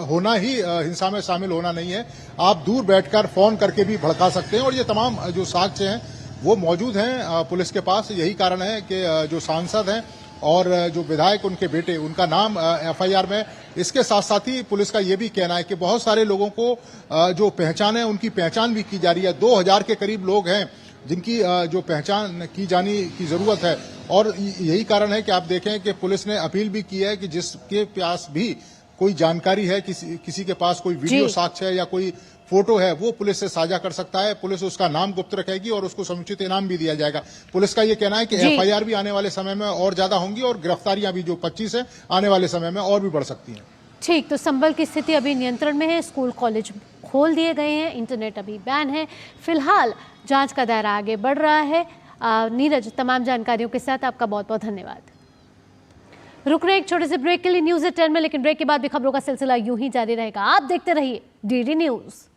होना ही हिंसा में शामिल होना नहीं है, आप दूर बैठकर फोन करके भी भड़का सकते हैं। और ये तमाम जो साक्ष्य हैं वो मौजूद हैं पुलिस के पास। यही कारण है कि जो सांसद हैं और जो विधायक, उनके बेटे, उनका नाम FIR में। इसके साथ साथ ही पुलिस का ये भी कहना है कि बहुत सारे लोगों को जो पहचान है उनकी पहचान भी की जा रही है। 2000 के करीब लोग हैं जिनकी जो पहचान की जाने की जरूरत है। और यही कारण है कि आप देखें कि पुलिस ने अपील भी की है कि जिसके पास भी कोई जानकारी है, किसी के पास कोई वीडियो साक्ष्य है या कोई फोटो है, वो पुलिस से साझा कर सकता है। पुलिस उसका नाम गुप्त रखेगी और उसको समुचित इनाम भी दिया जाएगा। पुलिस का ये कहना है कि FIR भी आने वाले समय में और ज्यादा होंगी और गिरफ्तारियां भी जो 25 है आने वाले समय में और भी बढ़ सकती हैं। ठीक, तो संभल की स्थिति अभी नियंत्रण में है। स्कूल कॉलेज खोल दिए गए हैं, इंटरनेट अभी बैन है। फिलहाल जांच का दायरा आगे बढ़ रहा है। नीरज, तमाम जानकारियों के साथ आपका बहुत बहुत धन्यवाद। रुक रहे एक छोटे से ब्रेक के लिए न्यूज़ एट 10 में, लेकिन ब्रेक के बाद भी खबरों का सिलसिला यूं ही जारी रहेगा। आप देखते रहिए DD न्यूज़।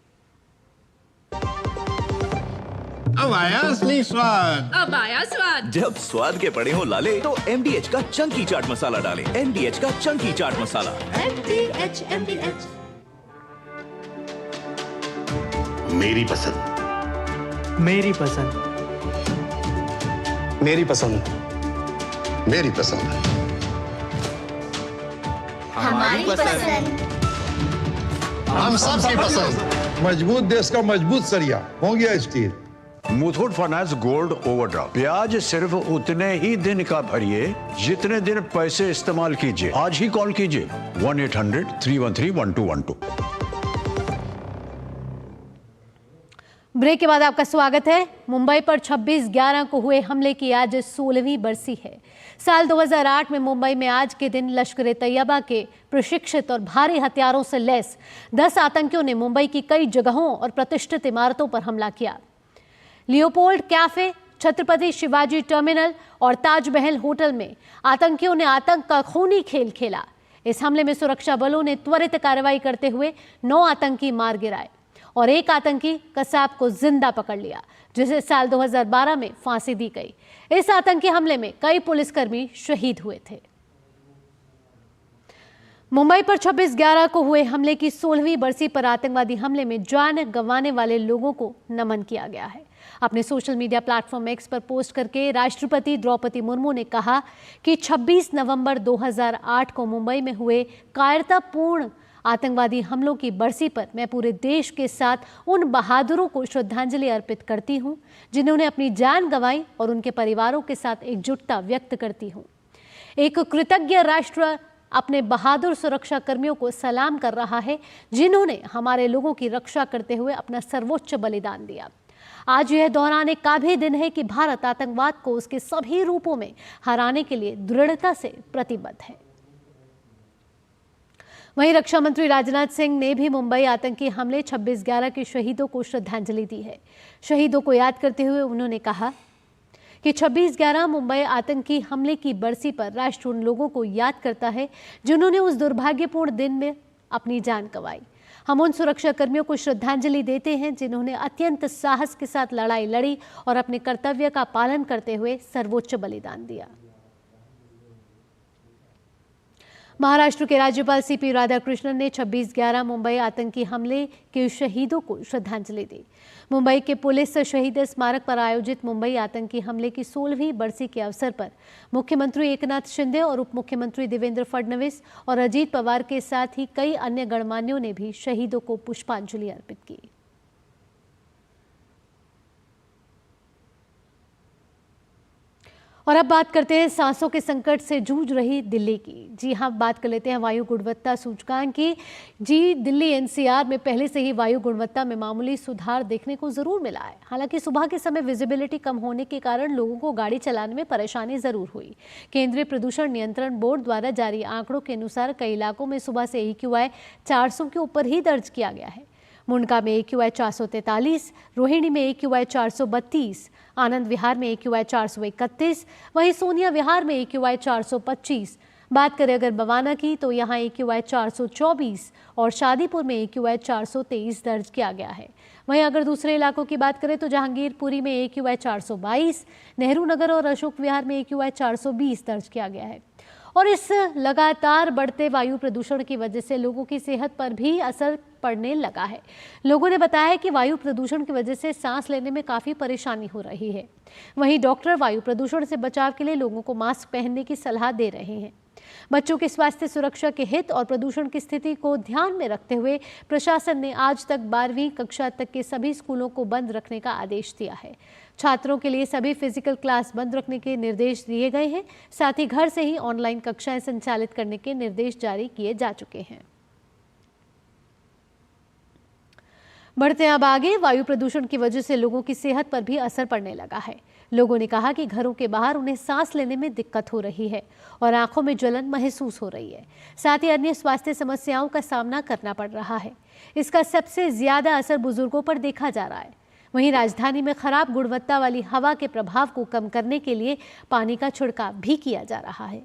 अब आया असली स्वाद। अब आया स्वाद। जब स्वाद के पड़े हो लाले तो MDH का चंकी चाट मसाला डालें। MDH का चंकी चाट मसाला। MDH। मेरी पसंद। मेरी पसंद। मेरी पसंद। मेरी पसंद। हमारी पसंद। हम सबकी पसंद। मजबूत देश का मजबूत सरिया हो गया steel. Muthoot finance gold overdraft, ब्याज सिर्फ उतने ही दिन का भरिए जितने दिन पैसे इस्तेमाल कीजिए। आज ही कॉल कीजिए 1-800-313-1212। ब्रेक के बाद आपका स्वागत है। मुंबई पर 26/11 को हुए हमले की आज 16वीं बरसी है। साल 2008 में मुंबई में आज के दिन लश्कर-ए-तैयबा के प्रशिक्षित और भारी हथियारों से लैस 10 आतंकियों ने मुंबई की कई जगहों और प्रतिष्ठित इमारतों पर हमला किया। Leopold cafe, Chhatrapati Shivaji terminal और ताजमहल होटल में आतंकियों ने आतंक का खूनी खेल खेला। इस हमले में सुरक्षा बलों ने त्वरित कार्रवाई करते हुए 9 आतंकी मार गिराए और एक आतंकी कसाब को जिंदा पकड़ लिया, जिसे साल 2012 में फांसी दी गई। इस आतंकी हमले में कई पुलिसकर्मी शहीद हुए थे। मुंबई पर 26/11 को हुए हमले की 16वीं बरसी पर आतंकवादी हमले में जान गंवाने वाले लोगों को नमन किया गया है। अपने सोशल मीडिया प्लेटफॉर्म एक्स पर पोस्ट करके राष्ट्रपति द्रौपदी मुर्मू ने कहा कि 26 नवंबर 2008 को मुंबई में हुए कायरतापूर्ण आतंकवादी हमलों की बरसी पर मैं पूरे देश के साथ उन बहादुरों को श्रद्धांजलि अर्पित करती हूं जिन्होंने अपनी जान गंवाई और उनके परिवारों के साथ एकजुटता व्यक्त करती हूं। एक कृतज्ञ राष्ट्र अपने बहादुर सुरक्षा कर्मियों को सलाम कर रहा है जिन्होंने हमारे लोगों की रक्षा करते हुए अपना सर्वोच्च बलिदान दिया। आज यह दोहराने का भी दिन है कि भारत आतंकवाद को उसके सभी रूपों में हराने के लिए दृढ़ता से प्रतिबद्ध है। वहीं रक्षा मंत्री राजनाथ सिंह ने भी मुंबई आतंकी हमले 26/11 के शहीदों को श्रद्धांजलि दी है। शहीदों को याद करते हुए उन्होंने कहा कि 26/11 मुंबई आतंकी हमले की बरसी पर राष्ट्र उन लोगों को याद करता है जिन्होंने उस दुर्भाग्यपूर्ण दिन में अपनी जान गंवाई। हम उन सुरक्षा कर्मियों को श्रद्धांजलि देते हैं जिन्होंने अत्यंत साहस के साथ लड़ाई लड़ी और अपने कर्तव्य का पालन करते हुए सर्वोच्च बलिदान दिया। महाराष्ट्र के राज्यपाल सीपी राधाकृष्णन ने 26/11 मुंबई आतंकी हमले के शहीदों को श्रद्धांजलि दी। मुंबई के पुलिस शहीद स्मारक पर आयोजित मुंबई आतंकी हमले की 16वीं बरसी के अवसर पर मुख्यमंत्री एकनाथ शिंदे और उप मुख्यमंत्री देवेंद्र फडणवीस और अजीत पवार के साथ ही कई अन्य गणमान्यों ने भी शहीदों को पुष्पांजलि अर्पित की। और अब बात करते हैं सांसों के संकट से जूझ रही दिल्ली की। जी हाँ, बात कर लेते हैं वायु गुणवत्ता सूचकांक की। जी, दिल्ली एनसीआर में पहले से ही वायु गुणवत्ता में मामूली सुधार देखने को जरूर मिला है। हालांकि सुबह के समय विजिबिलिटी कम होने के कारण लोगों को गाड़ी चलाने में परेशानी जरूर हुई। केंद्रीय प्रदूषण नियंत्रण बोर्ड द्वारा जारी आंकड़ों के अनुसार कई इलाकों में सुबह से AQI 400 के ऊपर ही दर्ज किया गया है। मुंडका में AQI 443, रोहिणी में AQI 432, आनंद विहार में AQI 431, वहीं सोनिया विहार में AQI 425। बात करें अगर बवाना की तो यहाँ AQI 424 और शादीपुर में AQI 423 दर्ज किया गया है। वहीं अगर दूसरे इलाकों की बात करें तो जहांगीरपुरी में AQI 422, नेहरू नगर और अशोक विहार में AQI 420 दर्ज किया गया है। और इस लगातार बढ़ते वायु प्रदूषण की वजह से लोगों की सेहत पर भी असर पड़ने लगा है। लोगों ने बताया कि वायु प्रदूषण की वजह से सांस लेने में काफ़ी परेशानी हो रही है। वहीं डॉक्टर वायु प्रदूषण से बचाव के लिए लोगों को मास्क पहनने की सलाह दे रहे हैं। बच्चों की स्वास्थ्य सुरक्षा के हित और प्रदूषण की स्थिति को ध्यान में रखते हुए प्रशासन ने आज तक 12वीं कक्षा तक के सभी स्कूलों को बंद रखने का आदेश दिया है। छात्रों के लिए सभी फिजिकल क्लास बंद रखने के निर्देश दिए गए हैं। साथ ही घर से ही ऑनलाइन कक्षाएं संचालित करने के निर्देश जारी किए जा चुके हैं। बढ़ते अब आगे, वायु प्रदूषण की वजह से लोगों की सेहत पर भी असर पड़ने लगा है। लोगों ने कहा कि घरों के बाहर उन्हें सांस लेने में दिक्कत हो रही है और आंखों में जलन महसूस हो रही है। साथ ही अन्य स्वास्थ्य समस्याओं का सामना करना पड़ रहा है। इसका सबसे ज्यादा असर बुजुर्गों पर देखा जा रहा है। वहीं राजधानी में खराब गुणवत्ता वाली हवा के प्रभाव को कम करने के लिए पानी का छिड़काव भी किया जा रहा है।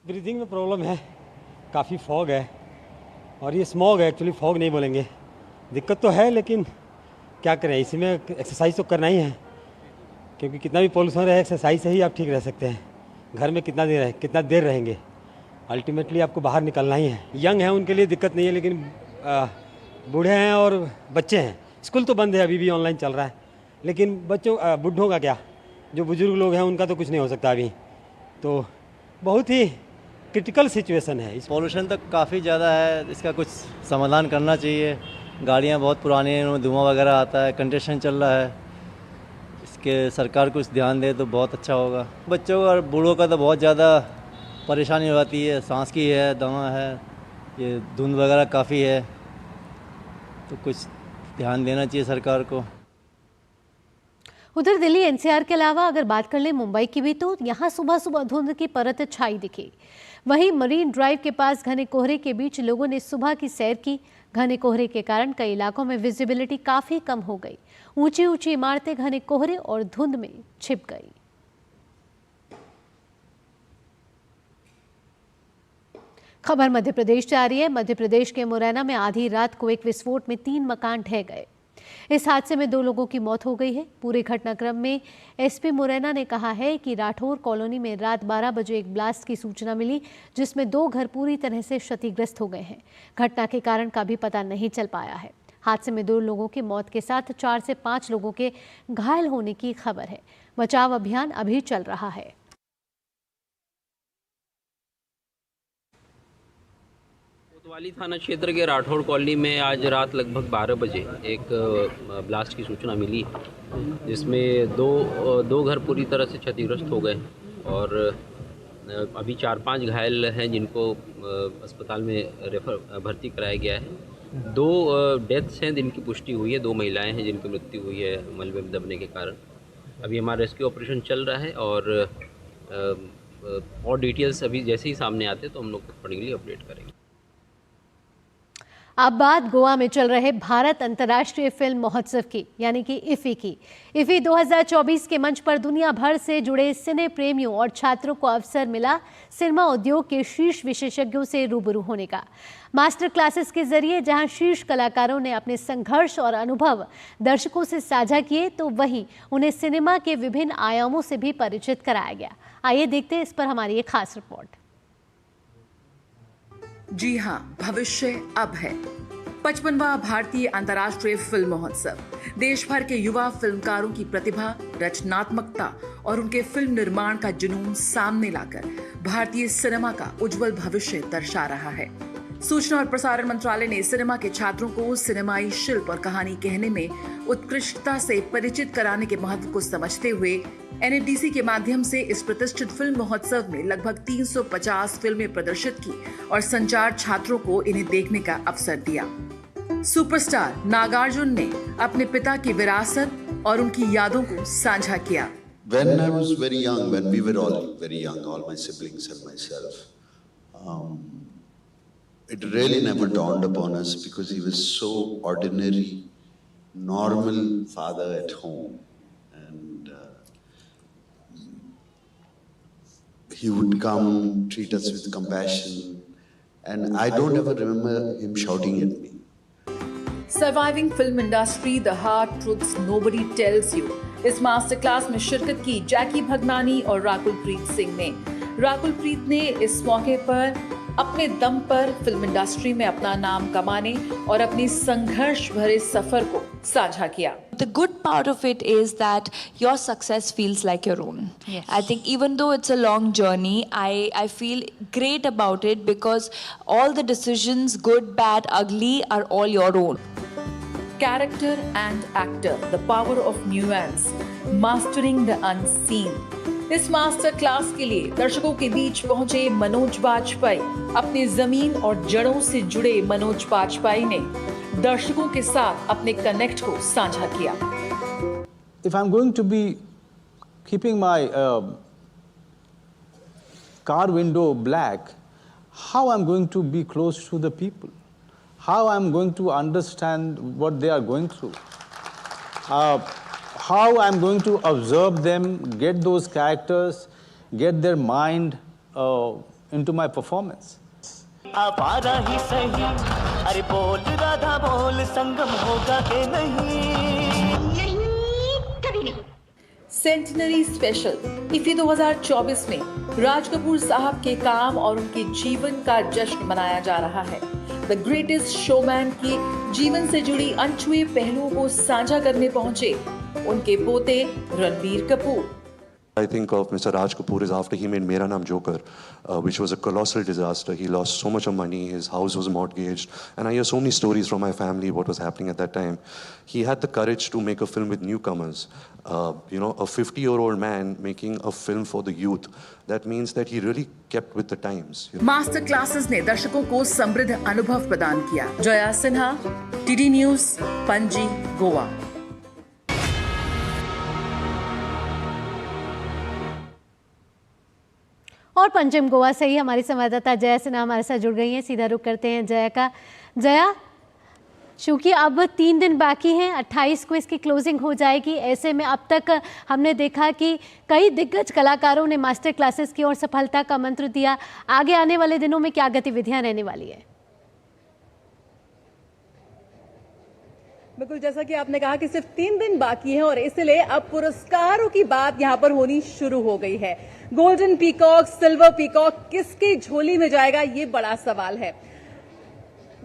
ब्रीदिंग में प्रॉब्लम है, काफ़ी फॉग है और ये स्मॉग है। एक्चुअली फॉग नहीं बोलेंगे, दिक्कत तो है लेकिन क्या करें, इसी में एक्सरसाइज तो करना ही है क्योंकि कितना भी पॉल्यूशन रहे एक्सरसाइज से ही आप ठीक रह सकते हैं। घर में कितना देर रहेंगे, अल्टीमेटली आपको बाहर निकलना ही है। यंग हैं उनके लिए दिक्कत नहीं है लेकिन बूढ़े हैं और बच्चे हैं। स्कूल तो बंद है, अभी भी ऑनलाइन चल रहा है, लेकिन बूढ़ों का क्या, जो बुजुर्ग लोग हैं उनका तो कुछ नहीं हो सकता अभी। तो बहुत ही क्रिटिकल सिचुएशन है। इस पॉल्यूशन तो काफ़ी ज़्यादा है, इसका कुछ समाधान करना चाहिए। गाड़ियाँ बहुत पुरानी हैं, उनमें धुआं वगैरह आता है, कंजेशन चल रहा है। इसके सरकार कुछ ध्यान दे तो बहुत अच्छा होगा। बच्चों और बूढ़ों का तो बहुत ज़्यादा परेशानी हो जाती है, सांस की है, दमा है, ये धुंध वगैरह काफ़ी है, तो कुछ ध्यान देना चाहिए सरकार को। उधर दिल्ली एनसीआर के अलावा अगर बात कर ले मुंबई की भी तो यहाँ सुबह सुबह धुंध की परत छाई दिखी। वहीं मरीन ड्राइव के पास घने कोहरे के बीच लोगों ने सुबह की सैर की। घने कोहरे के कारण कई इलाकों में विजिबिलिटी काफी कम हो गई। ऊंची ऊंची इमारतें घने कोहरे और धुंध में छिप गई। खबर मध्य प्रदेश से आ रही है। मध्य प्रदेश के मुरैना में आधी रात को एक विस्फोट में 3 मकान ढह गए। इस हादसे में 2 लोगों की मौत हो गई है। पूरे घटनाक्रम में एसपी मुरैना ने कहा है कि राठौर कॉलोनी में रात 12 बजे एक ब्लास्ट की सूचना मिली जिसमें 2 घर पूरी तरह से क्षतिग्रस्त हो गए हैं। घटना के कारण का भी पता नहीं चल पाया है। हादसे में 2 लोगों की मौत के साथ 4 से 5 लोगों के घायल होने की खबर है। बचाव अभियान अभी चल रहा है। कोतवाली थाना क्षेत्र के राठौड़ कॉलोनी में आज रात लगभग 12 बजे एक ब्लास्ट की सूचना मिली, जिसमें दो घर पूरी तरह से क्षतिग्रस्त हो गए और अभी 4-5 घायल हैं जिनको अस्पताल में भर्ती कराया गया है। 2 डेथ्स हैं जिनकी पुष्टि हुई है, 2 महिलाएं हैं जिनकी मृत्यु हुई है मलबे में दबने के कारण। अभी हमारा रेस्क्यू ऑपरेशन चल रहा है और डिटेल्स अभी जैसे ही सामने आते तो हम लोग अकॉर्डिंगली अपडेट करेंगे। अब बात गोवा में चल रहे भारत अंतर्राष्ट्रीय फिल्म महोत्सव की, यानी कि इफी की। इफी 2024 के मंच पर दुनिया भर से जुड़े सिने प्रेमियों और छात्रों को अवसर मिला सिनेमा उद्योग के शीर्ष विशेषज्ञों से रूबरू होने का। मास्टर क्लासेस के जरिए जहां शीर्ष कलाकारों ने अपने संघर्ष और अनुभव दर्शकों से साझा किए, तो वहीं उन्हें सिनेमा के विभिन्न आयामों से भी परिचित कराया गया। आइए देखते हैं इस पर हमारी एक खास रिपोर्ट। जी हां, भविष्य अब है। 55वां भारतीय अंतर्राष्ट्रीय फिल्म महोत्सव देश भर के युवा फिल्मकारों की प्रतिभा, रचनात्मकता और उनके फिल्म निर्माण का जुनून सामने लाकर भारतीय सिनेमा का उज्जवल भविष्य दर्शा रहा है। सूचना और प्रसारण मंत्रालय ने सिनेमा के छात्रों को सिनेमाई शिल्प और कहानी कहने में उत्कृष्टता से परिचित कराने के महत्व को समझते हुए NFDC के माध्यम से इस प्रतिष्ठित फिल्म महोत्सव में लगभग 350 फिल्में प्रदर्शित की और संचार छात्रों को इन्हें देखने का अवसर दिया। सुपरस्टार नागार्जुन ने अपने पिता की विरासत और उनकी यादों को साझा किया। When I was very young, when we were all very young, all my siblings and myself, it really never dawned upon us because he was so ordinary, normal father at home, and he would come, treat us with compassion, and I don't ever remember him shouting at me. Surviving film industry, the hard truths nobody tells you. इस master class में शिरकत की जैकी भगनानी और राकुलप्रीत सिंह ने। राकुलप्रीत ने इस मौके पर अपने दम पर फिल्म इंडस्ट्री में अपना नाम कमाने और अपनी संघर्ष भरे सफर को साझा किया। The good part of it is that your success feels like your own. Yes. I think even though it's a long journey, I feel great about it because all the decisions, good, bad, ugly, are all your own. Character and actor, the power of nuance, mastering the unseen. इस master class के लिए दर्शकों के बीच पहुंचे मनोज बाजपेयी। अपनी जमीन और जड़ों से जुड़े मनोज बाजपेयी ने दर्शकों के साथ अपने कनेक्ट को साझा किया। If I'm going to be keeping my car window black, how I'm going to be close to the people? How I'm going to understand what they are going through? How I'm going to observe them, get those characters, get their mind into my performance. आवारा ही सही, अरे बोल राधा बोल, संगम होगा के नहीं कभी नहीं। सेंटिनरी स्पेशल इफी 2024 में राज कपूर साहब के काम और उनके जीवन का जश्न मनाया जा रहा है। द ग्रेटेस्ट शोमैन की जीवन से जुड़ी अनछुए पहलुओं को साझा करने पहुंचे उनके पोते Ranbir Kapoor. I think of Mr. Raj Kapoor is after he made Mera Naam Joker, which was a colossal disaster. He lost so much of money, his house was mortgaged, and I hear so many stories from my family what was happening at that time. He had the courage to make a film with newcomers. A 50-year-old man making a film for the youth. That means that he really kept with the times. Master classes ने दर्शकों को समृद्ध अनुभव प्रदान किया। Jaya Sinha, TD news, Panaji, Goa. और पंचम गोवा से ही हमारी संवाददाता जया सिन्हा हमारे साथ जुड़ गई हैं। सीधा रुख करते हैं जया का। जया, चूंकि अब 3 दिन बाकी हैं, 28 को इसकी क्लोजिंग हो जाएगी। ऐसे में अब तक हमने देखा कि कई दिग्गज कलाकारों ने मास्टर क्लासेस की और सफलता का मंत्र दिया। आगे आने वाले दिनों में क्या गतिविधियां रहने वाली है? बिल्कुल, जैसा कि आपने कहा कि सिर्फ 3 दिन बाकी हैं और इसलिए अब पुरस्कारों की बात यहां पर होनी शुरू हो गई है। गोल्डन पीकॉक, सिल्वर पीकॉक किसकी झोली में जाएगा, ये बड़ा सवाल है।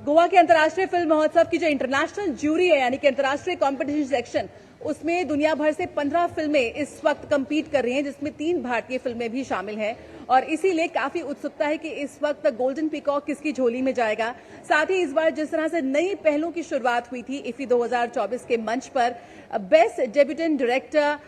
गोवा के अंतर्राष्ट्रीय फिल्म महोत्सव की जो इंटरनेशनल ज्यूरी है, यानी कि अंतर्राष्ट्रीय कंपटीशन सेक्शन, उसमें दुनिया भर से 15 फिल्में इस वक्त कंपीट कर रही हैं, जिसमें 3 भारतीय फिल्में भी शामिल हैं। और इसीलिए काफी उत्सुकता है कि इस वक्त गोल्डन पीकॉक किसकी झोली में जाएगा। साथ ही इस बार जिस तरह से नई पहलों की शुरुआत हुई थी इफी 2024 के मंच पर, बेस्ट डेब्यूटेंट डायरेक्टर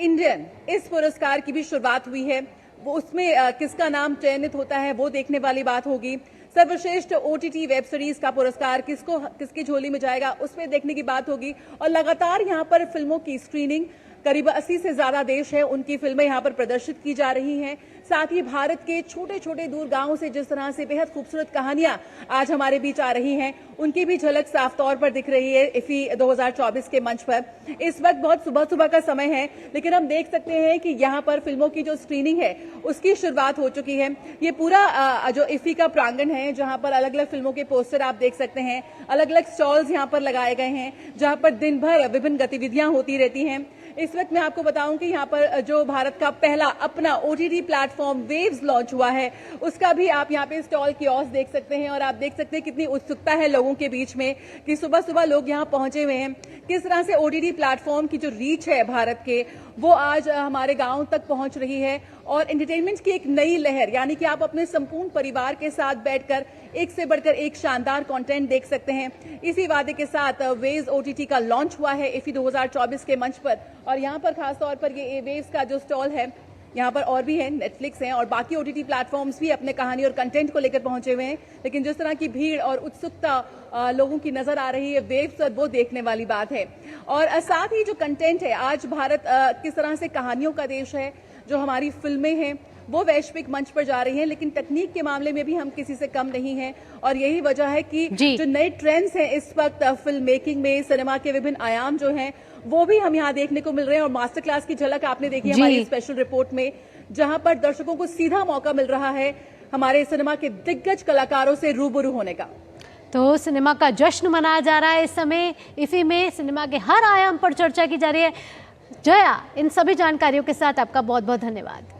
इंडियन इस पुरस्कार की भी शुरुआत हुई है। वो उसमें किसका नाम चयनित होता है वो देखने वाली बात होगी। सर्वश्रेष्ठ ओटीटी वेब सीरीज का पुरस्कार किसकी झोली में जाएगा उसमें देखने की बात होगी। और लगातार यहाँ पर फिल्मों की स्क्रीनिंग, करीब 80 से ज्यादा देश है उनकी फिल्में यहाँ पर प्रदर्शित की जा रही हैं। साथ ही भारत के छोटे छोटे दूर गांवों से जिस तरह से बेहद खूबसूरत कहानियां आज हमारे बीच आ रही हैं, उनकी भी झलक साफ तौर पर दिख रही है इफी 2024 के मंच पर। इस वक्त बहुत सुबह सुबह का समय है, लेकिन हम देख सकते हैं कि यहाँ पर फिल्मों की जो स्क्रीनिंग है उसकी शुरुआत हो चुकी है। ये पूरा जो इफी का प्रांगण है, जहाँ पर अलग अलग फिल्मों के पोस्टर आप देख सकते हैं, अलग अलग स्टॉल्स यहाँ पर लगाए गए हैं, जहाँ पर दिन भर विभिन्न गतिविधियां होती रहती हैं। इस वक्त मैं आपको बताऊं कि यहाँ पर जो भारत का पहला अपना ओटीटी प्लेटफॉर्म वेव्स लॉन्च हुआ है, उसका भी आप यहाँ पे स्टॉल कियोस्क देख सकते हैं। और आप देख सकते हैं कितनी उत्सुकता है लोगों के बीच में कि सुबह सुबह लोग यहाँ पहुंचे हुए हैं। किस तरह से ओटीटी प्लेटफॉर्म की जो रीच है भारत के, वो आज हमारे गांव तक पहुंच रही है। और एंटरटेनमेंट की एक नई लहर, यानी कि आप अपने संपूर्ण परिवार के साथ बैठकर एक से बढ़कर एक शानदार कंटेंट देख सकते हैं। इसी वादे के साथ वेव्स ओटीटी का लॉन्च हुआ है इफी 2024 के मंच पर। और यहाँ पर खासतौर पर ये वेव्स का जो स्टॉल है, यहाँ पर और भी है, नेटफ्लिक्स है और बाकी ओटीटी प्लेटफॉर्म्स भी अपने कहानी और कंटेंट को लेकर पहुंचे हुए हैं। लेकिन जिस तरह की भीड़ और उत्सुकता लोगों की नजर आ रही है वेव्स पर, वो देखने वाली बात है। और साथ ही जो कंटेंट है, आज भारत किस तरह से कहानियों का देश है, जो हमारी फिल्में हैं वो वैश्विक मंच पर जा रही हैं, लेकिन तकनीक के मामले में भी हम किसी से कम नहीं हैं। और यही वजह है कि जो नए ट्रेंड्स हैं इस वक्त फिल्म मेकिंग में, सिनेमा के विभिन्न आयाम जो हैं वो भी हम यहाँ देखने को मिल रहे हैं। और मास्टर क्लास की झलक आपने देखी हमारी स्पेशल रिपोर्ट में, जहां पर दर्शकों को सीधा मौका मिल रहा है हमारे सिनेमा के दिग्गज कलाकारों से रूबरू होने का। तो सिनेमा का जश्न मनाया जा रहा है इस समय इफी में, सिनेमा के हर आयाम पर चर्चा की जा रही है। जया, इन सभी जानकारियों के साथ आपका बहुत बहुत धन्यवाद।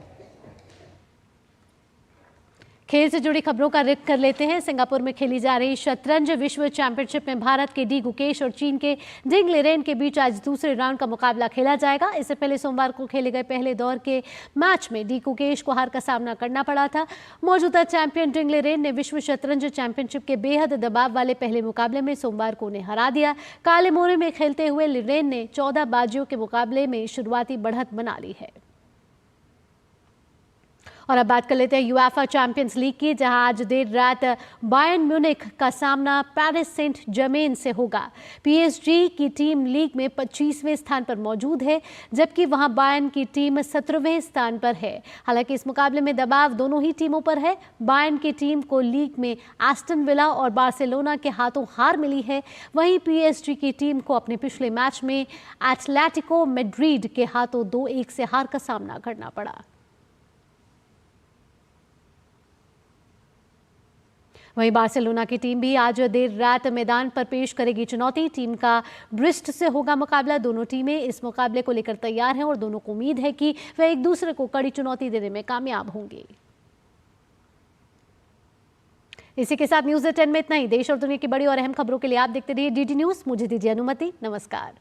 खेल से जुड़ी खबरों का रुख कर लेते हैं। सिंगापुर में खेली जा रही शतरंज विश्व चैंपियनशिप में भारत के डी गुकेश और चीन के जिंग लिरेन के बीच आज दूसरे राउंड का मुकाबला खेला जाएगा। इससे पहले सोमवार को खेले गए पहले दौर के मैच में डी गुकेश को हार का सामना करना पड़ा था। मौजूदा चैंपियन जिंग लिरेन ने विश्व शतरंज चैंपियनशिप के बेहद दबाव वाले पहले मुकाबले में सोमवार को उन्हें हरा दिया। काले मोरे में खेलते हुए लिरेन ने 14 बाजियों के मुकाबले में शुरुआती बढ़त बना ली है। और अब बात कर लेते हैं यूएफए चैंपियंस लीग की, जहां आज देर रात बायर्न म्यूनिख का सामना पेरिस सेंट जर्मेन से होगा। पीएसजी की टीम लीग में 25वें स्थान पर मौजूद है, जबकि वहां बायर्न की टीम 17वें स्थान पर है। हालांकि इस मुकाबले में दबाव दोनों ही टीमों पर है। बायर्न की टीम को लीग में एस्टन विला और बार्सिलोना के हाथों हार मिली है, वहीं पीएसजी की टीम को अपने पिछले मैच में एटलेटिको मैड्रिड के हाथों 2-1 से हार का सामना करना पड़ा। वहीं बार्सिलोना की टीम भी आज देर रात मैदान पर पेश करेगी चुनौती। टीम का ब्रिस्ट से होगा मुकाबला। दोनों टीमें इस मुकाबले को लेकर तैयार हैं और दोनों को उम्मीद है कि वे एक दूसरे को कड़ी चुनौती देने में कामयाब होंगे। इसी के साथ न्यूज़ 10 में इतना ही। देश और दुनिया की बड़ी और अहम खबरों के लिए आप देखते रहिए डीडी न्यूज़। मुझे दीजिए अनुमति। नमस्कार।